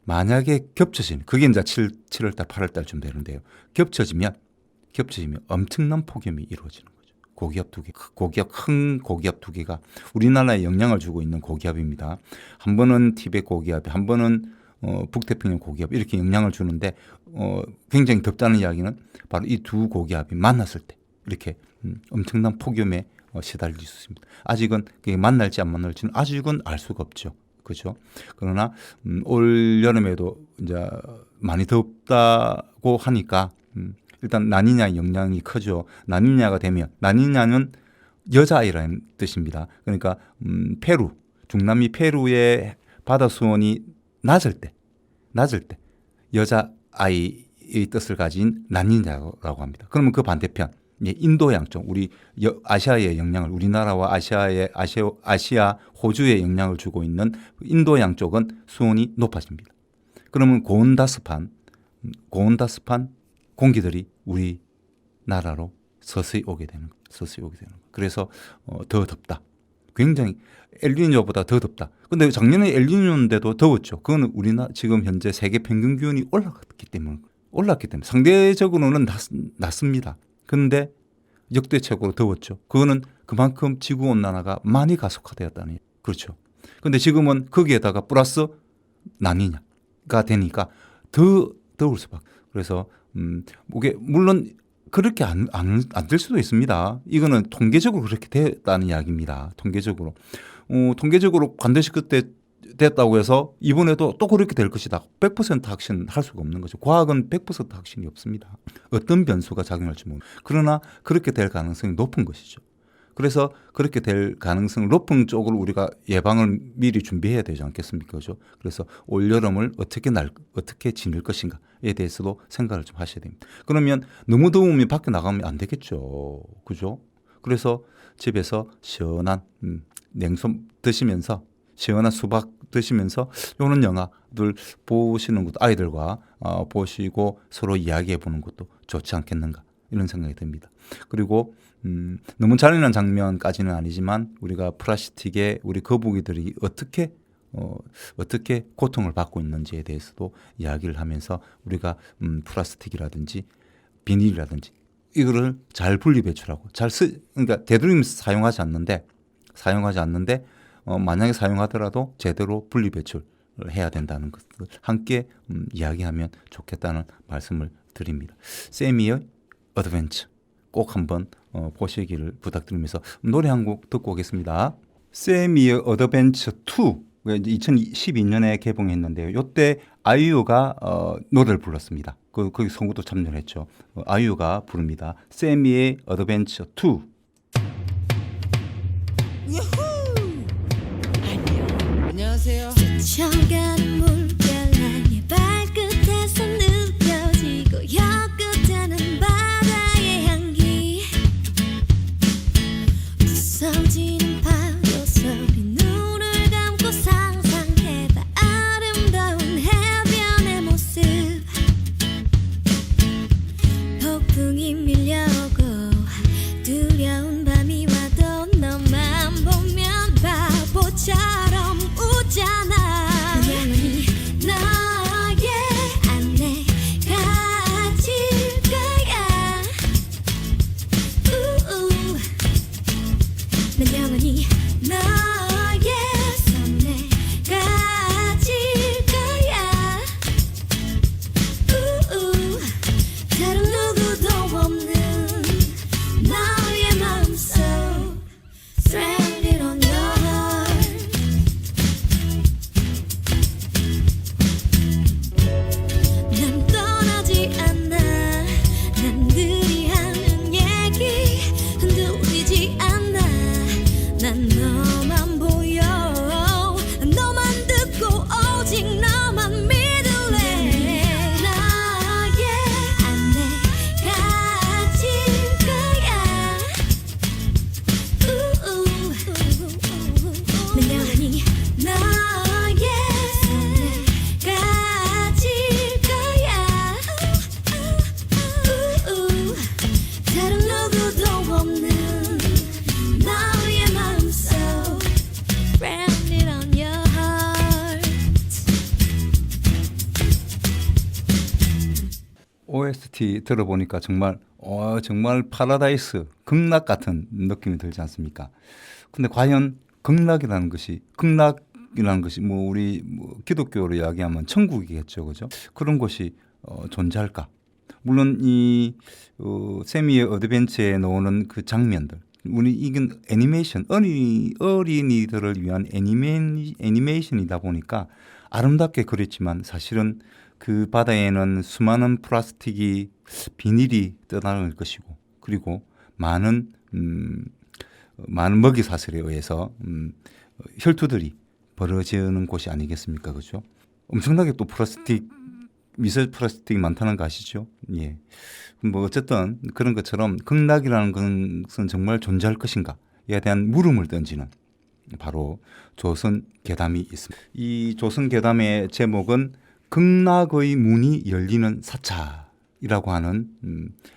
만약에 겹쳐지면 그게 이제 7월달, 8월달쯤 되는데요. 겹쳐지면 엄청난 폭염이 이루어지는 거죠. 큰 고기압 두 개가 우리나라에 영향을 주고 있는 고기압입니다. 한 번은 티베트 고기압, 한 번은 북태평양 고기압 이렇게 영향을 주는데 굉장히 덥다는 이야기는 바로 이 두 고기압이 만났을 때 이렇게 엄청난 폭염에 시달릴 수 있습니다. 아직은 그게 만날지 안 만날지는 아직은 알 수가 없죠. 그렇죠? 그러나 올 여름에도 이제 많이 덥다고 하니까 일단 라니냐 영향이 크죠. 라니냐가 되면 라니냐는 여자아이라는 뜻입니다. 그러니까 중남미 페루의 바다 수온이 낮을 때 여자아이의 뜻을 가진 라니냐라고 합니다. 그러면 그 반대편 인도양 쪽, 우리 아시아의 영향을, 우리나라와 아시아, 호주에 영향을 주고 있는 인도양 쪽은 수온이 높아집니다. 그러면 고온다습한 공기들이 우리나라로 서서히 오게 되는 거예요. 그래서 더 덥다. 굉장히 엘니뇨보다 더 덥다. 근데 작년에 엘니뇨인데도 더웠죠. 그거는 우리나라 지금 현재 세계 평균 기온이 올랐기 때문에 상대적으로는 낮습니다. 근데 역대 최고로 더웠죠. 그거는 그만큼 지구 온난화가 많이 가속화되었다는 얘기죠. 그렇죠. 근데 지금은 거기에다가 플러스 라니냐가 되니까 더 더울 수밖에. 그래서 이게 물론 그렇게 안 될 수도 있습니다. 이거는 통계적으로 그렇게 됐다는 이야기입니다. 통계적으로 반드시 그때 됐다고 해서 이번에도 또 그렇게 될 것이다. 100% 확신할 수가 없는 거죠. 과학은 100% 확신이 없습니다. 어떤 변수가 작용할지 모르고. 그러나 그렇게 될 가능성이 높은 것이죠. 그래서 그렇게 될 가능성 높은 쪽으로 우리가 예방을 미리 준비해야 되지 않겠습니까? 그죠? 그래서 올여름을 어떻게 지낼 것인가에 대해서도 생각을 좀 하셔야 됩니다. 그러면 너무 더우면 밖에 나가면 안 되겠죠. 그죠? 그래서 집에서 시원한 냉소 드시면서 시원한 수박 드시면서 요런 영화들 보시는 것도 아이들과 보시고 서로 이야기해 보는 것도 좋지 않겠는가 이런 생각이 듭니다. 그리고 너무 잔인한 장면까지는 아니지만 우리가 플라스틱에 우리 거북이들이 어떻게 고통을 받고 있는지에 대해서도 이야기를 하면서 우리가 플라스틱이라든지 비닐이라든지 이거를 잘 분리 배출하고 그러니까 되도록이면 사용하지 않는데 만약에 사용하더라도 제대로 분리 배출을 해야 된다는 것을 함께 이야기하면 좋겠다는 말씀을 드립니다. 세미의 어드벤처 꼭 한번 보시기를 부탁드리면서 노래 한 곡 듣고 오겠습니다. 세미의 어드벤처 2 2012년에 개봉했는데요. 이때 아이유가 노래를 불렀습니다. 거기 성우도 참여를 했죠. 아이유가 부릅니다. 세미의 어드벤처 2. 안녕하세요. 스쳐가는 물결 발끝에서 느껴지고 혀끝에는 바다의 향기 부서지는 파도 소리 눈을 감고 상상해봐 아름다운 해변의 모습 보고 프로스티 들어보니까 정말 파라다이스, 극락 같은 느낌이 들지 않습니까? 근데 과연 극락이라는 것이 뭐 우리 뭐 기독교로 이야기하면 천국이겠죠, 그죠? 그런 곳이 존재할까? 물론 이 세미의 어드벤처에 나오는 그 장면들, 우리 이건 애니메이션, 어린이들을 위한 애니메이션이다 보니까 아름답게 그렸지만 사실은 그 바다에는 수많은 플라스틱이 비닐이 떠나갈 것이고, 그리고 많은 먹이 사슬에 의해서 혈투들이 벌어지는 곳이 아니겠습니까, 그렇죠? 엄청나게 또 미세 플라스틱이 많다는 거 아시죠? 예. 뭐 어쨌든 그런 것처럼 극락이라는 것은 정말 존재할 것인가에 대한 물음을 던지는 바로 조선 괴담이 있습니다. 이 조선 괴담의 제목은 극락의 문이 열리는 사찰이라고 하는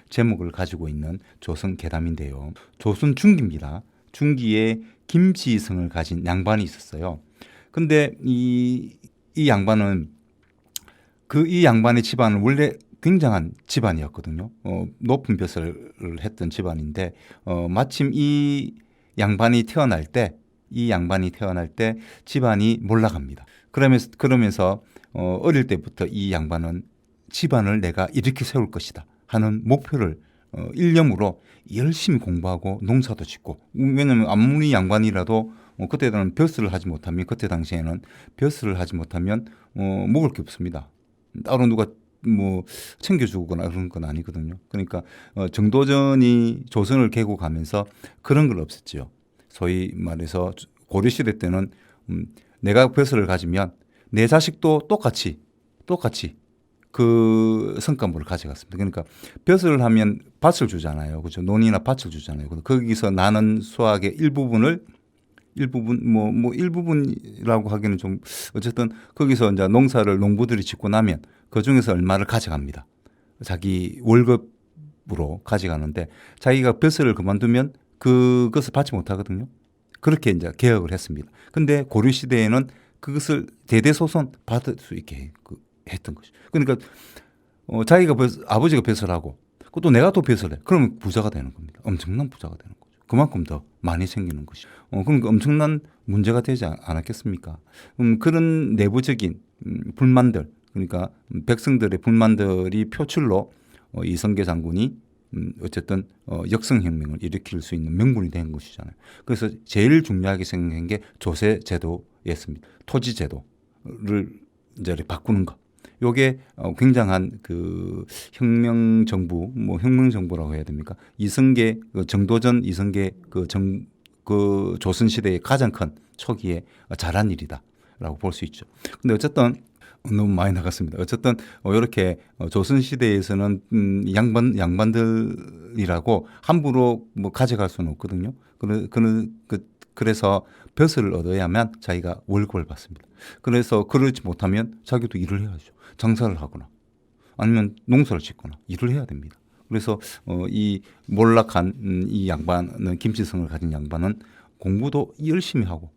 제목을 가지고 있는 조선 괴담인데요. 조선 중기입니다. 중기에 김지성을 가진 양반이 있었어요. 근데 이 양반은 이 양반의 집안은 원래 굉장한 집안이었거든요. 높은 벼슬을 했던 집안인데 마침 이 양반이 태어날 때 집안이 몰락합니다. 그러면서 어릴 때부터 이 양반은 집안을 내가 이렇게 세울 것이다 하는 목표를 일념으로 열심히 공부하고 농사도 짓고, 왜냐하면 아무리 양반이라도 그때 당시에는 벼슬을 하지 못하면 먹을 게 없습니다. 따로 누가 뭐 챙겨주거나 그런 건 아니거든요. 그러니까 정도전이 조선을 개국하면서 그런 걸 없었죠. 소위 말해서 고려시대 때는 내가 벼슬을 가지면 내 자식도 똑같이 그 성과물을 가져갔습니다. 그러니까 벼슬을 하면 밭을 주잖아요. 그렇죠? 논이나 밭을 주잖아요. 거기서 나는 수확의 일부분이라고 하기는 좀, 어쨌든 거기서 이제 농부들이 짓고 나면 그 중에서 얼마를 가져갑니다. 자기 월급으로 가져가는데, 자기가 벼슬을 그만두면 그것을 받지 못하거든요. 그렇게 이제 개혁을 했습니다. 근데 고려 시대에는 그것을 대대손손 받을 수 있게 했던 것이죠. 그러니까 자기가 아버지가 벼슬하고 또 내가 또 벼슬해. 그러면 부자가 되는 겁니다. 엄청난 부자가 되는 거죠. 그만큼 더 많이 생기는 것이죠. 그러니까 엄청난 문제가 되지 않았겠습니까? 그런 내부적인 불만들, 그러니까 백성들의 불만들이 표출로 이성계 장군이 어쨌든 역성혁명을 일으킬 수 있는 명분이 된 것이잖아요. 그래서 제일 중요하게 생각한 게 조세제도였습니다. 토지제도를 이제 바꾸는 것. 요게 굉장한 그 혁명정부라고 해야 됩니까? 정도전 이성계 그 조선시대의 가장 큰 초기에 잘한 일이다라고 볼 수 있죠. 근데 어쨌든 너무 많이 나갔습니다. 어쨌든 이렇게 조선시대에서는 양반들이라고 함부로 뭐 가져갈 수는 없거든요. 그래서 벼슬을 얻어야만 자기가 월급을 받습니다. 그래서 그러지 못하면 자기도 일을 해야죠. 장사를 하거나 아니면 농사를 짓거나 일을 해야 됩니다. 그래서 이 몰락한 이 양반은, 김지성을 가진 양반은 공부도 열심히 하고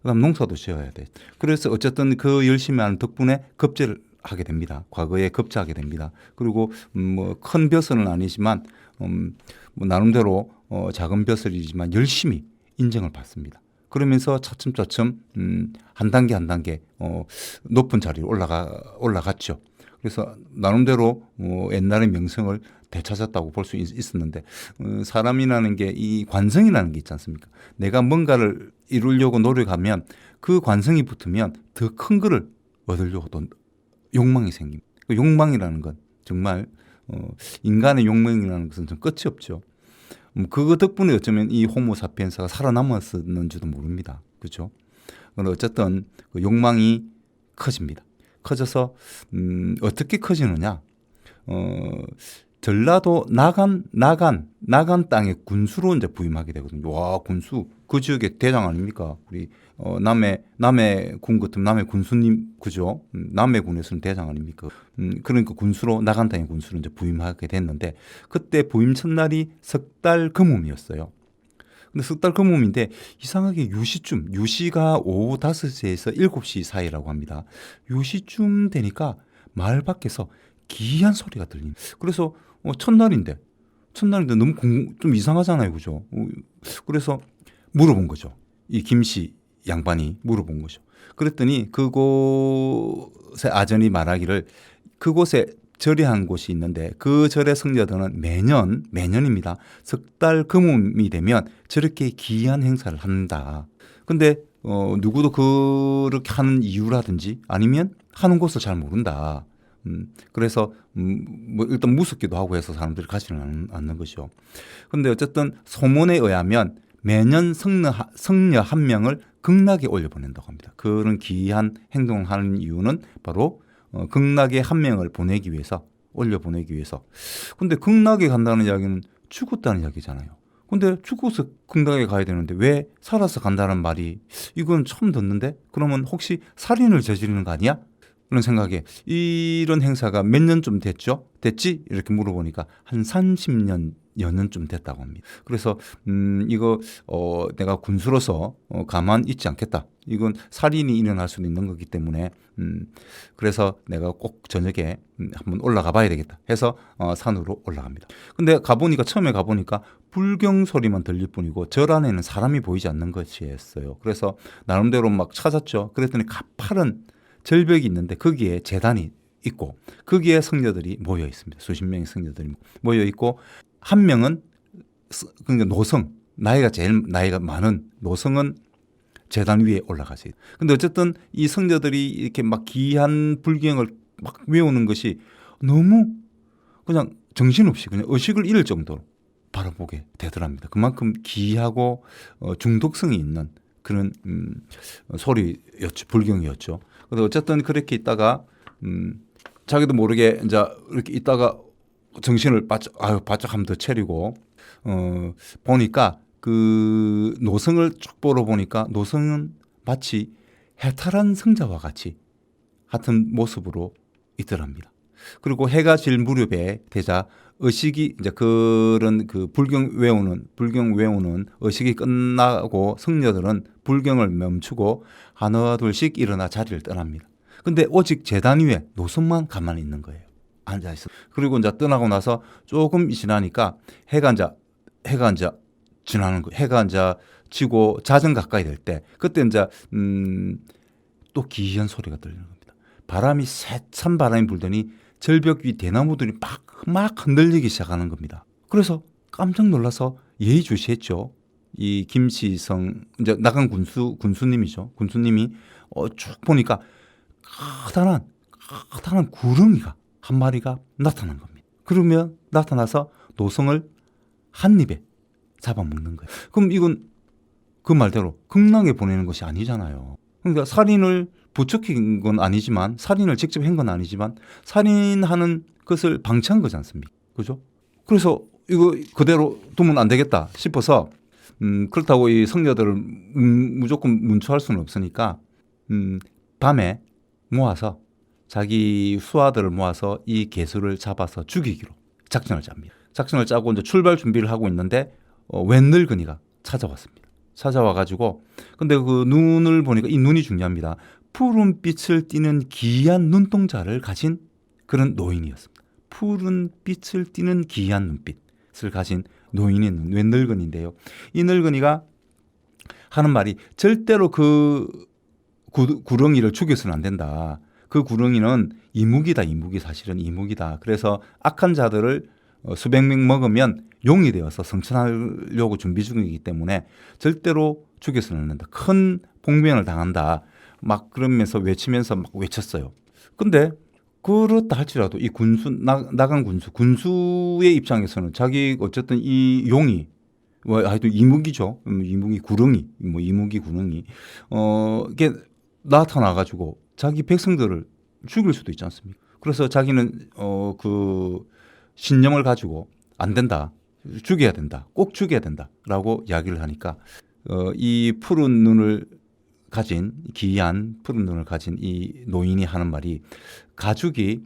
그다음 농사도 지어야 돼. 그래서 어쨌든 그 열심히 하는 덕분에 급제를 하게 됩니다. 과거에 급제하게 됩니다. 그리고 뭐 큰 벼슬은 아니지만 뭐 나름대로 작은 벼슬이지만 열심히 인정을 받습니다. 그러면서 차츰차츰 한 단계 높은 자리로 올라갔죠. 그래서 나름대로 옛날의 명성을 되찾았다고 볼 수 있었는데, 사람이라는 게 이 관성이라는 게 있지 않습니까? 내가 뭔가를 이루려고 노력하면 그 관성이 붙으면 더 큰 거를 얻으려고 또 욕망이 생깁니다. 그 욕망이라는 건 정말 인간의 욕망이라는 것은 좀 끝이 없죠. 그거 덕분에 어쩌면 이 호모사피엔스가 살아남았었는지도 모릅니다. 그렇죠? 어쨌든 그 욕망이 커집니다. 커져서 어떻게 커지느냐? 전라도 나간 땅에 군수로 이제 부임하게 되거든요. 와, 군수 그 지역의 대장 아닙니까? 우리 남해 군 같은 남해 군수님, 그죠? 남해 군에서는 대장 아닙니까? 그러니까 군수로 나간 땅의 군수로 이제 부임하게 됐는데, 그때 부임 첫날이 석달 금음이었어요. 근데 석달 금음인데 이상하게 유시가 오후 5시에서 7시 사이라고 합니다. 유시쯤 되니까 마을 밖에서 기이한 소리가 들립니다. 그래서 첫날인데 너무 좀 이상하잖아요, 그죠? 그래서 물어본 거죠. 이 김씨 양반이 물어본 거죠. 그랬더니 그곳의 아전이 말하기를 그곳에 절이 한 곳이 있는데 그 절의 성녀들은 매년입니다. 석 달 금음이 되면 저렇게 기이한 행사를 한다. 근데 누구도 그렇게 하는 이유라든지 아니면 하는 곳을 잘 모른다. 그래서 뭐 일단 무섭기도 하고 해서 사람들이 가지는 않는 것이죠. 근데 어쨌든 소문에 의하면 매년 성녀 한 명을 극락에 올려보낸다고 합니다. 그런 기이한 행동을 하는 이유는 바로 극락에 한 명을 올려보내기 위해서. 근데 극락에 간다는 이야기는 죽었다는 이야기잖아요. 근데 죽어서 극락에 가야 되는데 왜 살아서 간다는 말이 이건 처음 듣는데 그러면 혹시 살인을 저지르는 거 아니야? 그런 생각에 이런 행사가 몇 년쯤 됐지? 이렇게 물어보니까 한 30년 여년쯤 됐다고 합니다. 그래서 이거 내가 군수로서 가만 있지 않겠다. 이건 살인이 일어날 수도 있는 거기 때문에 그래서 내가 꼭 저녁에 한번 올라가 봐야 되겠다 해서 산으로 올라갑니다. 근데 처음에 가보니까 불경 소리만 들릴 뿐이고 절 안에는 사람이 보이지 않는 것이었어요. 그래서 나름대로 막 찾았죠. 그랬더니 가파른 절벽이 있는데 거기에 제단이 있고 거기에 성녀들이 모여 있습니다. 수십 명의 성녀들이 모여 있고 한 명은 그러니까 노성, 제일 나이가 많은 노성은 제단 위에 올라가서 있어요. 근데 어쨌든 이 성녀들이 이렇게 막 기이한 불경을 막 외우는 것이 너무 그냥 정신없이 그냥 의식을 잃을 정도로 바라보게 되더랍니다. 그만큼 기이하고 중독성이 있는 그런 소리였죠. 불경이었죠. 그래서 어쨌든 그렇게 있다가 자기도 모르게 이제 이렇게 있다가 정신을 바짝 한번 더 차리고 보니까 그 노성을 쭉 보러 보니까 노성은 마치 해탈한 성자와 같이 같은 모습으로 있더랍니다. 그리고 해가 질 무렵에 되자 의식이 이제 그런 그 불경 외우는 의식이 끝나고 성녀들은 불경을 멈추고 하나 둘씩 일어나 자리를 떠납니다. 근데 오직 제단 위에 노성만 가만히 있는 거예요. 앉아 있어. 그리고 이제 떠나고 나서 조금 지나니까 해가 지나는 거. 해가 이제 지고 자정 가까이 될 때 그때 이제 또 기이한 소리가 들리는 겁니다. 바람이 세찬 바람이 불더니 절벽 위 대나무들이 막 흔들리기 시작하는 겁니다. 그래서 깜짝 놀라서 예의주시했죠. 이 김시성 이제 나간 군수님이죠. 군수님이 쭉 보니까 커다란 구렁이가 한 마리가 나타난 겁니다. 그러면 나타나서 노성을 한 입에 잡아먹는 거예요. 그럼 이건 그 말대로 극락에 보내는 것이 아니잖아요. 그러니까 살인을 부추긴 건 아니지만 살인을 직접 한 건 아니지만 살인하는 것을 방치한 거지 않습니까? 그죠? 그래서 이거 그대로 두면 안 되겠다 싶어서 그렇다고 이 성녀들을 무조건 문초할 수는 없으니까 밤에 모아서 자기 수하들을 모아서 이 개수를 잡아서 죽이기로 작전을 짭니다. 작전을 짜고 이제 출발 준비를 하고 있는데 웬 늙은이가 찾아왔습니다. 찾아와가지고 근데 그 눈을 보니까 이 눈이 중요합니다. 푸른 빛을 띠는 기이한 눈동자를 가진 그런 노인이었습니다. 푸른 빛을 띠는 기이한 눈빛을 가진 노인인 웬 늙은이인데요. 이 늙은이가 하는 말이 절대로 그 구렁이를 죽여서는 안 된다. 그 구렁이는 사실은 이무기다. 그래서 악한 자들을 수백 명 먹으면 용이 되어서 성천하려고 준비 중이기 때문에 절대로 죽여서는 안 된다. 큰 봉변을 당한다. 막 그러면서 외치면서 막 외쳤어요. 근데 그렇다 할지라도 이 나간 군수의 입장에서는 자기 어쨌든 이 용이 하여튼 이무기죠. 이무기 구렁이 이게 나타나가지고 자기 백성들을 죽일 수도 있지 않습니까? 그래서 자기는 그 신념을 가지고 안 된다. 죽여야 된다. 꼭 죽여야 된다라고 이야기를 하니까 이 기이한 푸른 눈을 가진 이 노인이 하는 말이 가죽이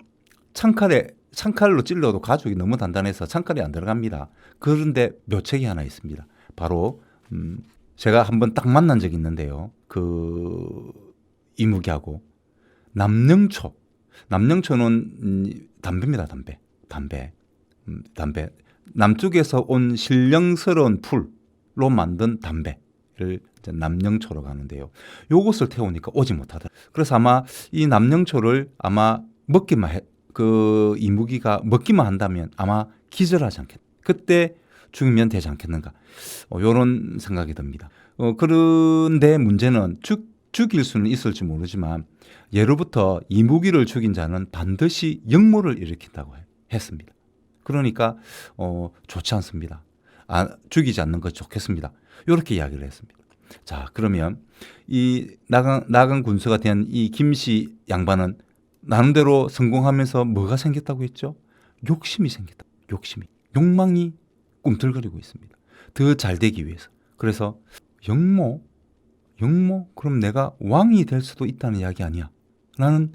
창칼로 찔러도 가죽이 너무 단단해서 창칼이 안 들어갑니다. 그런데 묘책이 하나 있습니다. 바로 제가 한번 딱 만난 적이 있는데요. 그 이무기하고 남능초 남영초는 담배입니다. 담배. 남쪽에서 온 신령스러운 풀로 만든 담배를 이제 남영초라고 하는데요. 요것을 태우니까 오지 못하다. 그래서 아마 이 남영초를 아마 그 이무기가 먹기만 한다면 아마 기절하지 않겠. 그때 죽으면 되지 않겠는가. 이런 생각이 듭니다. 그런데 문제는 죽일 수는 있을지 모르지만 예로부터 이무기를 죽인 자는 반드시 역모를 일으킨다고 했습니다. 그러니까 좋지 않습니다. 죽이지 않는 것이 좋겠습니다. 이렇게 이야기를 했습니다. 자, 그러면 이 나강 군수가 된 이 김씨 양반은 나름대로 성공하면서 뭐가 생겼다고 했죠? 욕심이 생겼다. 욕망이 꿈틀거리고 있습니다. 더 잘 되기 위해서. 그래서 역모? 그럼 내가 왕이 될 수도 있다는 이야기 아니야? 라는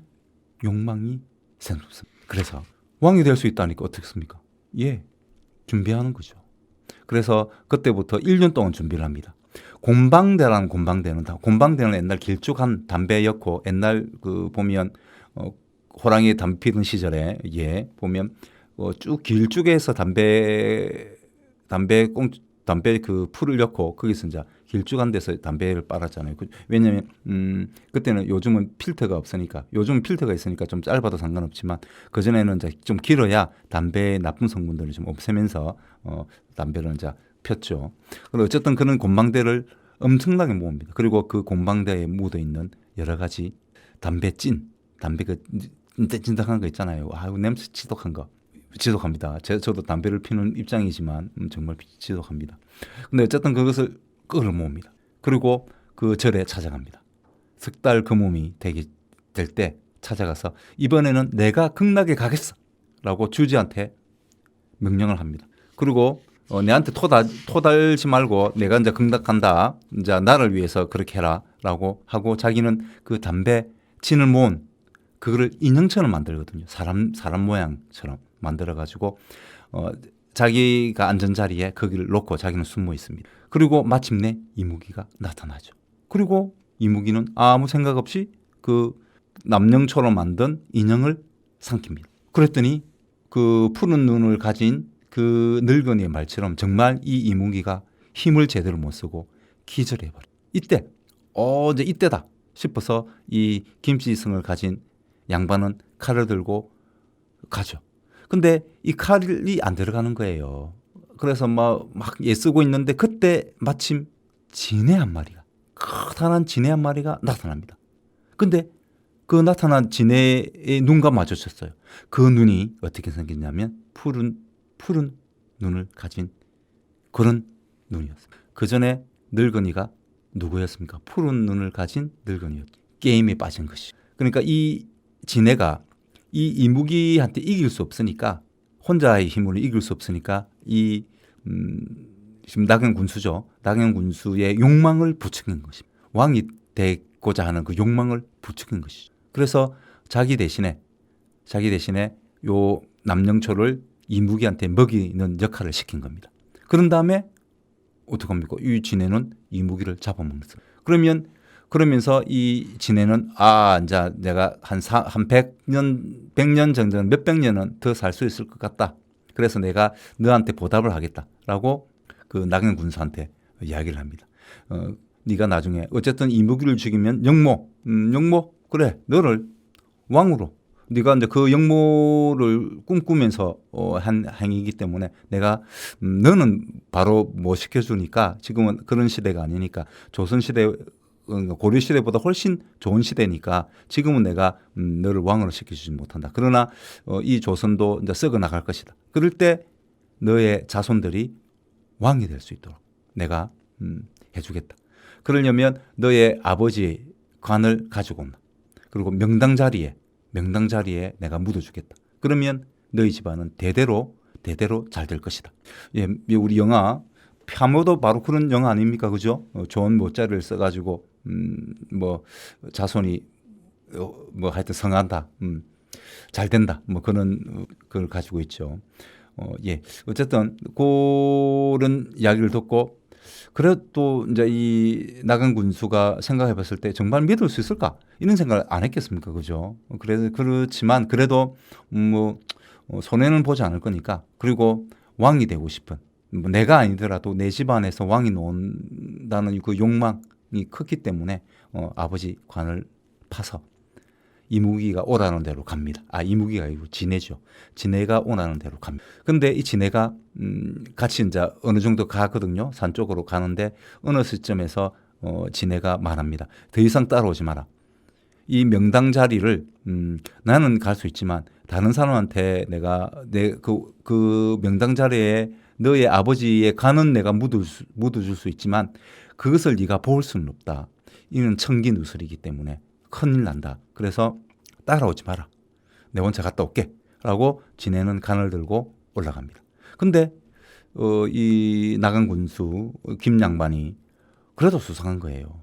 욕망이 생겼습니다. 그래서 왕이 될 수 있다니까 어떻습니까? 예, 준비하는 거죠. 그래서 그때부터 1년 동안 준비를 합니다. 곰방대라는 곰방대는 옛날 길쭉한 담배였고 옛날 그 보면 호랑이 담배 피던 시절에 보면 쭉 길쭉해서 담배 그 풀을 넣고 거기서 이제 길쭉한 데서 담배를 빨았잖아요. 왜냐하면 그때는 요즘은 필터가 없으니까 요즘은 필터가 있으니까 좀 짧아도 상관없지만 그 전에는 이제 좀 길어야 담배의 나쁜 성분들을 좀 없애면서 담배를 이제 폈죠. 그리고 어쨌든 그런 곰방대를 엄청나게 모읍니다. 그리고 그 곰방대에 묻어 있는 여러 가지 담배 그 찐득한 거 있잖아요. 아유 냄새 지독합니다. 저도 담배를 피는 입장이지만 정말 지독합니다. 근데 어쨌든 그것을 끌어 모읍니다. 그리고 그 절에 찾아갑니다. 석 달 금음이 될 때 찾아가서 이번에는 내가 극락에 가겠어 라고 주지한테 명령을 합니다. 그리고 내한테 토달지 말고 내가 이제 극락 간다. 이제 나를 위해서 그렇게 해라 라고 하고 자기는 그 담배 진을 모은 그거를 인형처럼 만들거든요. 사람 모양처럼 만들어가지고 자기가 앉은 자리에 거기를 놓고 자기는 숨어 있습니다. 그리고 마침내 이무기가 나타나죠. 그리고 이무기는 아무 생각 없이 그 남영초로 만든 인형을 삼킵니다. 그랬더니 그 푸른 눈을 가진 그 늙은이의 말처럼 정말 이 이무기가 힘을 제대로 못 쓰고 기절해버려요. 이때 이제 이때다 싶어서 이 김씨성을 가진 양반은 칼을 들고 가죠. 근데 이 칼이 안 들어가는 거예요. 그래서 막 애쓰고 있는데 그때 마침 지네 한 마리가 커다란 지네 한 마리가 나타납니다. 근데 그 나타난 지네의 눈과 마주쳤어요. 그 눈이 어떻게 생겼냐면 푸른 눈을 가진 그런 눈이었어요. 그 전에 늙은이가 누구였습니까? 푸른 눈을 가진 늙은이였죠. 게임에 빠진 것이. 그러니까 이 지네가 이 이무기한테 이길 수 없으니까 혼자의 힘으로 이길 수 없으니까 이 지금 낙연군수죠. 낙연군수의 욕망을 부추긴 것입니다. 왕이 되고자 하는 그 욕망을 부추긴 것이죠. 그래서 자기 대신에 요 남영초를 이무기한테 먹이는 역할을 시킨 겁니다. 그런 다음에 어떡합니까? 이 지네는 이무기를 잡아먹었어요. 그러면서 이 지네는 이제 내가 한 100년 정도는 몇백 년은 더 살 수 있을 것 같다. 그래서 내가 너한테 보답을 하겠다라고 그 낙연군수한테 이야기를 합니다. 네가 나중에 어쨌든 이무기를 죽이면 역모 그래 너를 왕으로 네가 이제 그 역모를 꿈꾸면서 한 행위이기 때문에 내가 너는 바로 못 시켜주니까 지금은 그런 시대가 아니니까 조선시대 고려시대보다 훨씬 좋은 시대니까 지금은 내가 너를 왕으로 시켜주지 못한다. 그러나 이 조선도 이제 썩어 나갈 것이다. 그럴 때 너의 자손들이 왕이 될 수 있도록 내가 해주겠다. 그러려면 너의 아버지의 관을 가지고 온다. 그리고 명당 자리에 내가 묻어주겠다. 그러면 너희 집안은 대대로 잘 될 것이다. 예, 우리 영화 파묘도 바로 그런 영화 아닙니까, 그죠? 좋은 모짜를 써가지고 뭐 자손이 뭐 하여튼 성한다, 잘 된다, 뭐 그런 걸 가지고 있죠. 예, 어쨌든 그런 이야기를 듣고 그래도 이제 이 나간 군수가 생각해 봤을 때 정말 믿을 수 있을까? 이런 생각을 안 했겠습니까? 그죠? 그렇지만 그래도 뭐 손해는 보지 않을 거니까 그리고 왕이 되고 싶은 뭐 내가 아니더라도 내 집안에서 왕이 나온다는 그 욕망이 컸기 때문에 아버지 관을 파서 이무기가 오라는 대로 갑니다. 이무기가 아니고 진해죠. 진해가 오라는 대로 갑니다. 근데 이 진해가 같이 이제 어느 정도 가거든요. 산 쪽으로 가는데 어느 시점에서 진해가 말합니다. 더 이상 따라오지 마라. 이 명당 자리를 나는 갈 수 있지만 다른 사람한테 내가 그 명당 자리에 너의 아버지의 관은 내가 묻어줄 수 있지만 그것을 네가 볼 수는 없다. 이는 청기 누설이기 때문에 큰일 난다. 그래서 따라오지 마라. 내 혼자 갔다 올게. 라고 진해는 간을 들고 올라갑니다. 근데 이 나간 군수 김 양반이 그래도 수상한 거예요.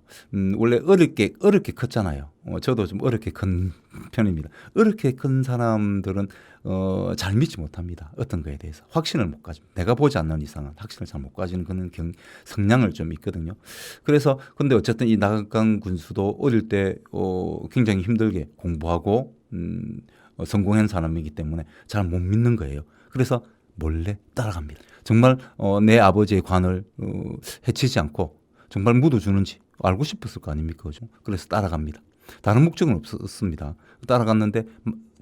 원래 어렵게 컸잖아요. 저도 좀 어렵게 큰 편입니다. 어렵게 큰 사람들은 잘 믿지 못합니다. 어떤 거에 대해서 확신을 못 가집니다. 내가 보지 않는 이상은 확신을 잘 못 가지는 그런 성향을 좀 있거든요. 그래서 근데 어쨌든 이 나간 군수도 어릴 때 굉장히 힘들게 공부하고 성공한 사람이기 때문에 잘 못 믿는 거예요. 그래서 몰래 따라갑니다. 정말 내 아버지의 관을 해치지 않고 정말 묻어주는지 알고 싶었을 거 아닙니까? 그죠? 그래서 따라갑니다. 다른 목적은 없었습니다. 따라갔는데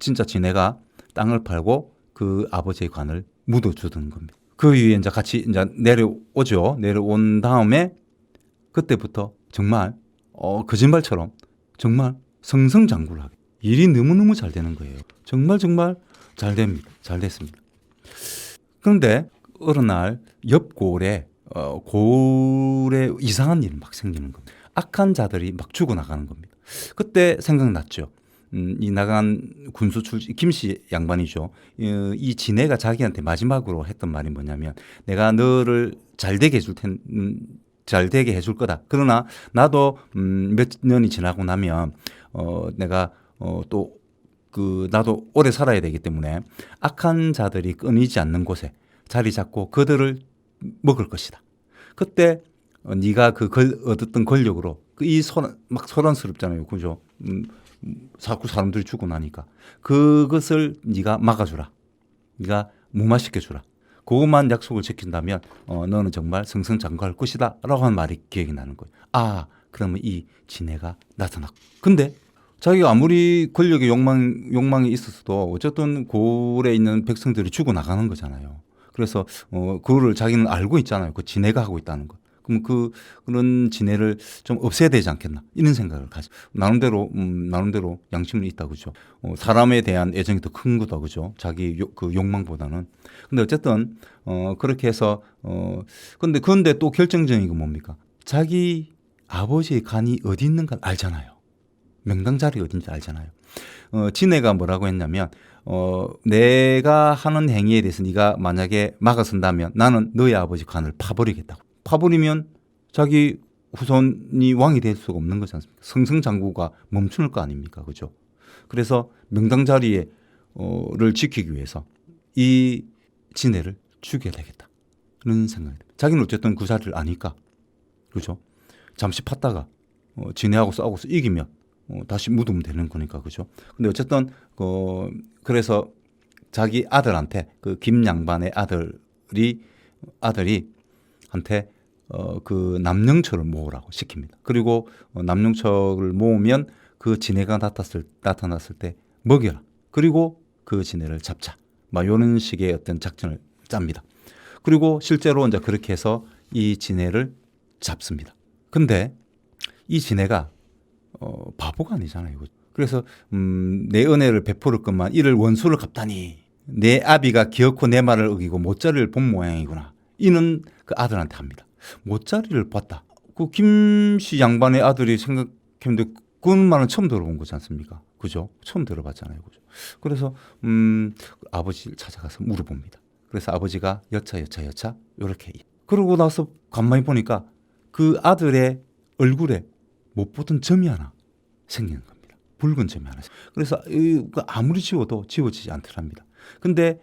진짜 진해가 땅을 팔고 그 아버지의 관을 묻어주던 겁니다. 그 위에 이제 같이 이제 내려오죠. 내려온 다음에 그때부터 정말 거짓말처럼 정말 승승장구를 하게. 일이 너무너무 잘 되는 거예요. 정말 잘 됩니다. 잘 됐습니다. 그런데 어느 날 옆 고을에 이상한 일이 막 생기는 겁니다. 악한 자들이 막 죽어나가는 겁니다. 그때 생각났죠. 이 나간 군수 출신 김씨 양반이죠. 이 진해가 자기한테 마지막으로 했던 말이 뭐냐면 내가 너를 잘 되게 해줄 거다. 그러나 나도 몇 년이 지나고 나면 내가 나도 오래 살아야 되기 때문에 악한 자들이 끊이지 않는 곳에 자리 잡고 그들을 먹을 것이다. 그때 네가 얻었던 권력으로 막 소란스럽잖아요, 그죠? 자꾸 사람들이 죽고 나니까 그것을 네가 막아주라. 네가 무마시켜주라. 그것만 약속을 지킨다면 너는 정말 승승장구할 것이다라고 한 말이 기억이 나는 거예요. 그러면 이 진해가 나타났고. 근데 자기가 아무리 권력의 욕망이 있었어도 어쨌든 고을에 있는 백성들이 죽어나가는 거잖아요. 그래서 그거를 자기는 알고 있잖아요. 그 진해가 하고 있다는 거. 그럼 그런 진해를 좀 없애야 되지 않겠나 이런 생각을 가지고 나름대로 양심은 있다 그죠. 사람에 대한 애정이 더 큰 거다 그죠. 자기 그 욕망보다는. 근데 어쨌든 그렇게 해서 근데 또 결정적인 건 뭡니까? 자기 아버지의 간이 어디 있는가 알잖아요. 명당 자리 어딘지 알잖아요. 진해가 뭐라고 했냐면 내가 하는 행위에 대해서 네가 만약에 막아선다면 나는 너의 아버지 관을 파버리겠다고. 파버리면 자기 후손이 왕이 될 수가 없는 거지 않습니까? 승승장구가 멈추는 거 아닙니까? 그죠? 그래서 명당 자리를 지키기 위해서 이 진해를 죽여야 되겠다. 그런 생각이 듭니다. 자기는 어쨌든 그 자리를 아니까. 그죠? 잠시 팠다가 진해하고 싸우고서 이기면 다시 묻으면 되는 거니까. 그죠? 근데 어쨌든 그래서 자기 아들한테 그 김 양반의 아들이 한테 그 남영철을 모으라고 시킵니다. 그리고 남영철을 모으면 그 진해가 나타났을 때 먹여라. 그리고 그 진해를 잡자. 막 이런 식의 어떤 작전을 짭니다. 그리고 실제로 이제 그렇게 해서 이 진해를 잡습니다. 근데 이 진해가 바보가 아니잖아요. 그래서 내 은혜를 베풀을 것만 이를 원수를 갚다니 내 아비가 기어코 내 말을 어기고 못자리를 본 모양이구나. 이는 그 아들한테 합니다. 못자리를 봤다. 그 김씨 양반의 아들이 생각했는데 그런 말은 처음 들어본 거지 않습니까? 그죠? 처음 들어봤잖아요. 그죠? 그래서 아버지를 찾아가서 물어봅니다. 그래서 아버지가 여차 이렇게. 그러고 나서 가만히 보니까 그 아들의 얼굴에 못 보던 점이 하나 생기는 겁니다. 붉은 점이 하나. 그래서 아무리 지워도 지워지지 않더랍니다. 근데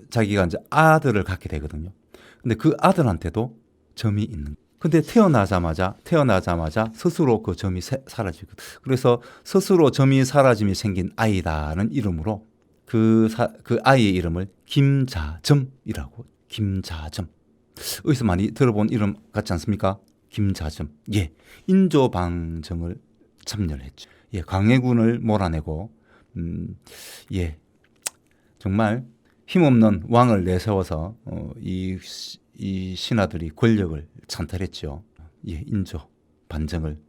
자기가 이제 아들을 갖게 되거든요. 근데 그 아들한테도 점이 있는. 근데 태어나자마자 스스로 그 점이 사라지거든. 그래서 스스로 점이 사라짐이 생긴 아이다는 이름으로 그 아이의 이름을 김자점이라고. 김자점. 어디서 많이 들어본 이름 같지 않습니까? 김자점. 예, 인조방정을 참여를 했죠. 예, 광해군을 몰아내고 예, 정말 힘없는 왕을 내세워서 이 신하들이 권력을 찬탈했죠. 예, 인조 반정을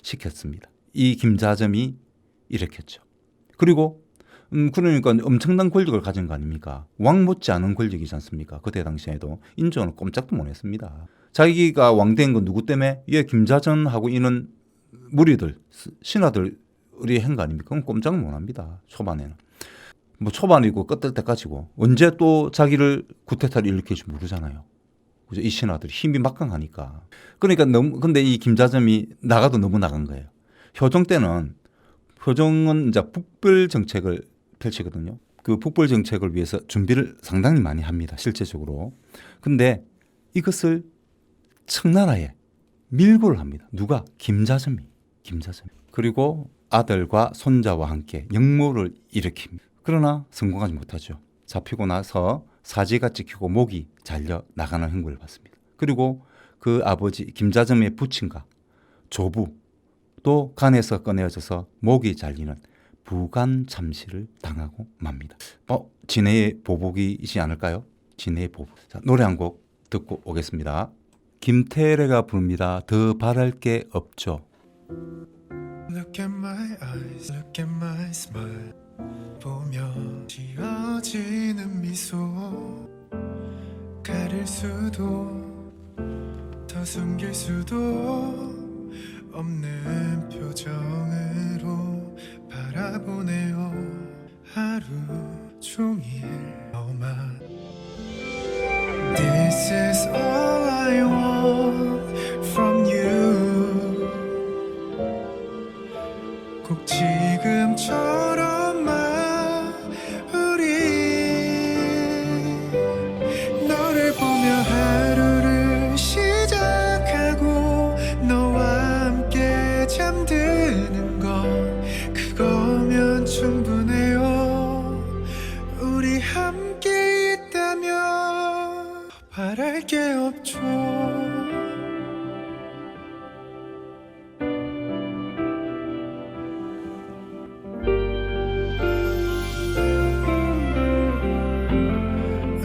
시켰습니다. 이 김자점이 일으켰죠. 그리고 그러니까 엄청난 권력을 가진 거 아닙니까? 왕 못지 않은 권력이지 않습니까? 그때 당시에도 인조는 꼼짝도 못 했습니다. 자기가 왕 된 건 누구 때문에? 예, 김자점하고 이는 무리들, 신하들이 한 거 아닙니까? 그건 꼼짝 못 합니다. 초반에는. 뭐 초반이고 끝날 때까지고 언제 또 자기를 구태타를 일으킬지 모르잖아요. 그죠? 이 신하들이 힘이 막강하니까. 그러니까 근데 이 김자점이 나가도 너무 나간 거예요. 효종은 이제 북벌 정책을 펼치거든요. 그 북벌 정책을 위해서 준비를 상당히 많이 합니다. 실제적으로. 근데 이것을 청나라에 밀고를 합니다. 누가? 김자점이. 그리고 아들과 손자와 함께 역모를 일으킵니다. 그러나 성공하지 못하죠. 잡히고 나서 사지가 찍히고 목이 잘려 나가는 행보를 봤습니다. 그리고 그 아버지 김자점의 부친과 조부도 간에서 꺼내어져서 목이 잘리는 부간 참시를 당하고 맙니다. 진해의 보복이지 않을까요? 진해의 보복. 자, 노래 한 곡 듣고 오겠습니다. 김태래가 부릅니다. 더 바랄 게 없죠. Look at my eyes, look at my smile. 보며 지어지는 미소. 가릴 수도 더 숨길 수도 없는 표정으로 바라보네요. 하루 종일 너만. This is all I want from you. 꼭 지금처럼만 우리 너를 보며 하루를 시작하고 너와 함께 잠드는 건 그거면 충분해요. 우리 함께 있다면 바랄 게 없죠.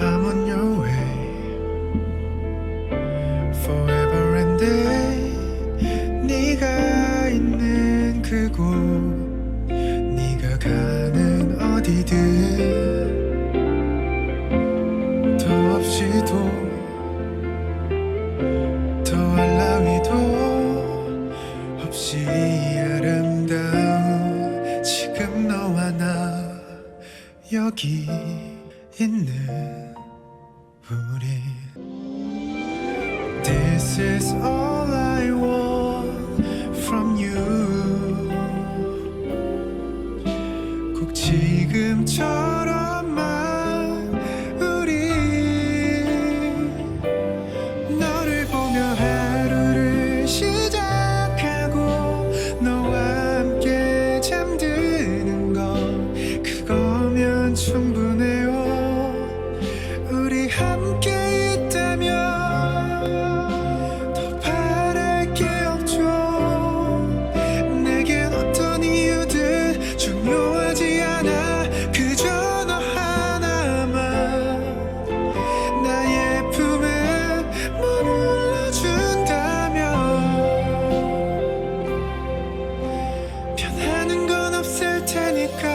I'm on your way forever and day. 네가 있는 그곳 네가 가는 어디든 더없이도 더할 나위도 없이 아름다운 지금 너와 나 여기 있는 우리. This is all I want from you. 꼭 지금처럼만 우리 너를 보며 하루를 시작하고 너와 함께 잠드는 건 그거면 충분해요. 우리 함께 있다면 더 바랄 게 없죠. 내겐 어떤 이유든 중요하지 않아. 그저 너 하나만 나의 품에 머물러준다면 변하는 건 없을 테니까.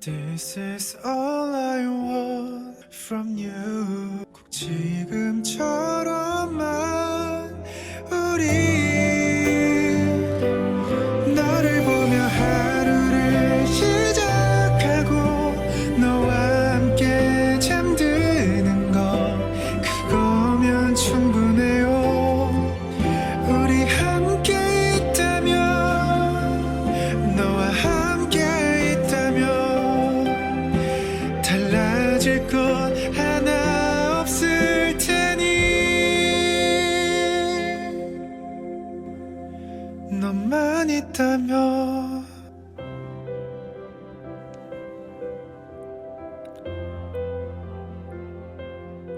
This is all I want from you. 꼭 지금처럼만 우리 너를 보며 하루를 시작하고 너와 함께 잠드는 건 그거면 충분해요. 우리 함께 있다면 너와 함께 있다면 달라질 건 하나 없을 테니. 너만 있다면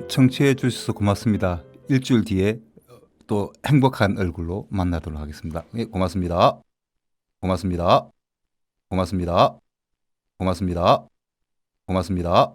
청취해 주셔서 고맙습니다. 일주일 뒤에 또 행복한 얼굴로 만나도록 하겠습니다. 예, 고맙습니다. 고맙습니다. 고맙습니다. 고맙습니다. 고맙습니다.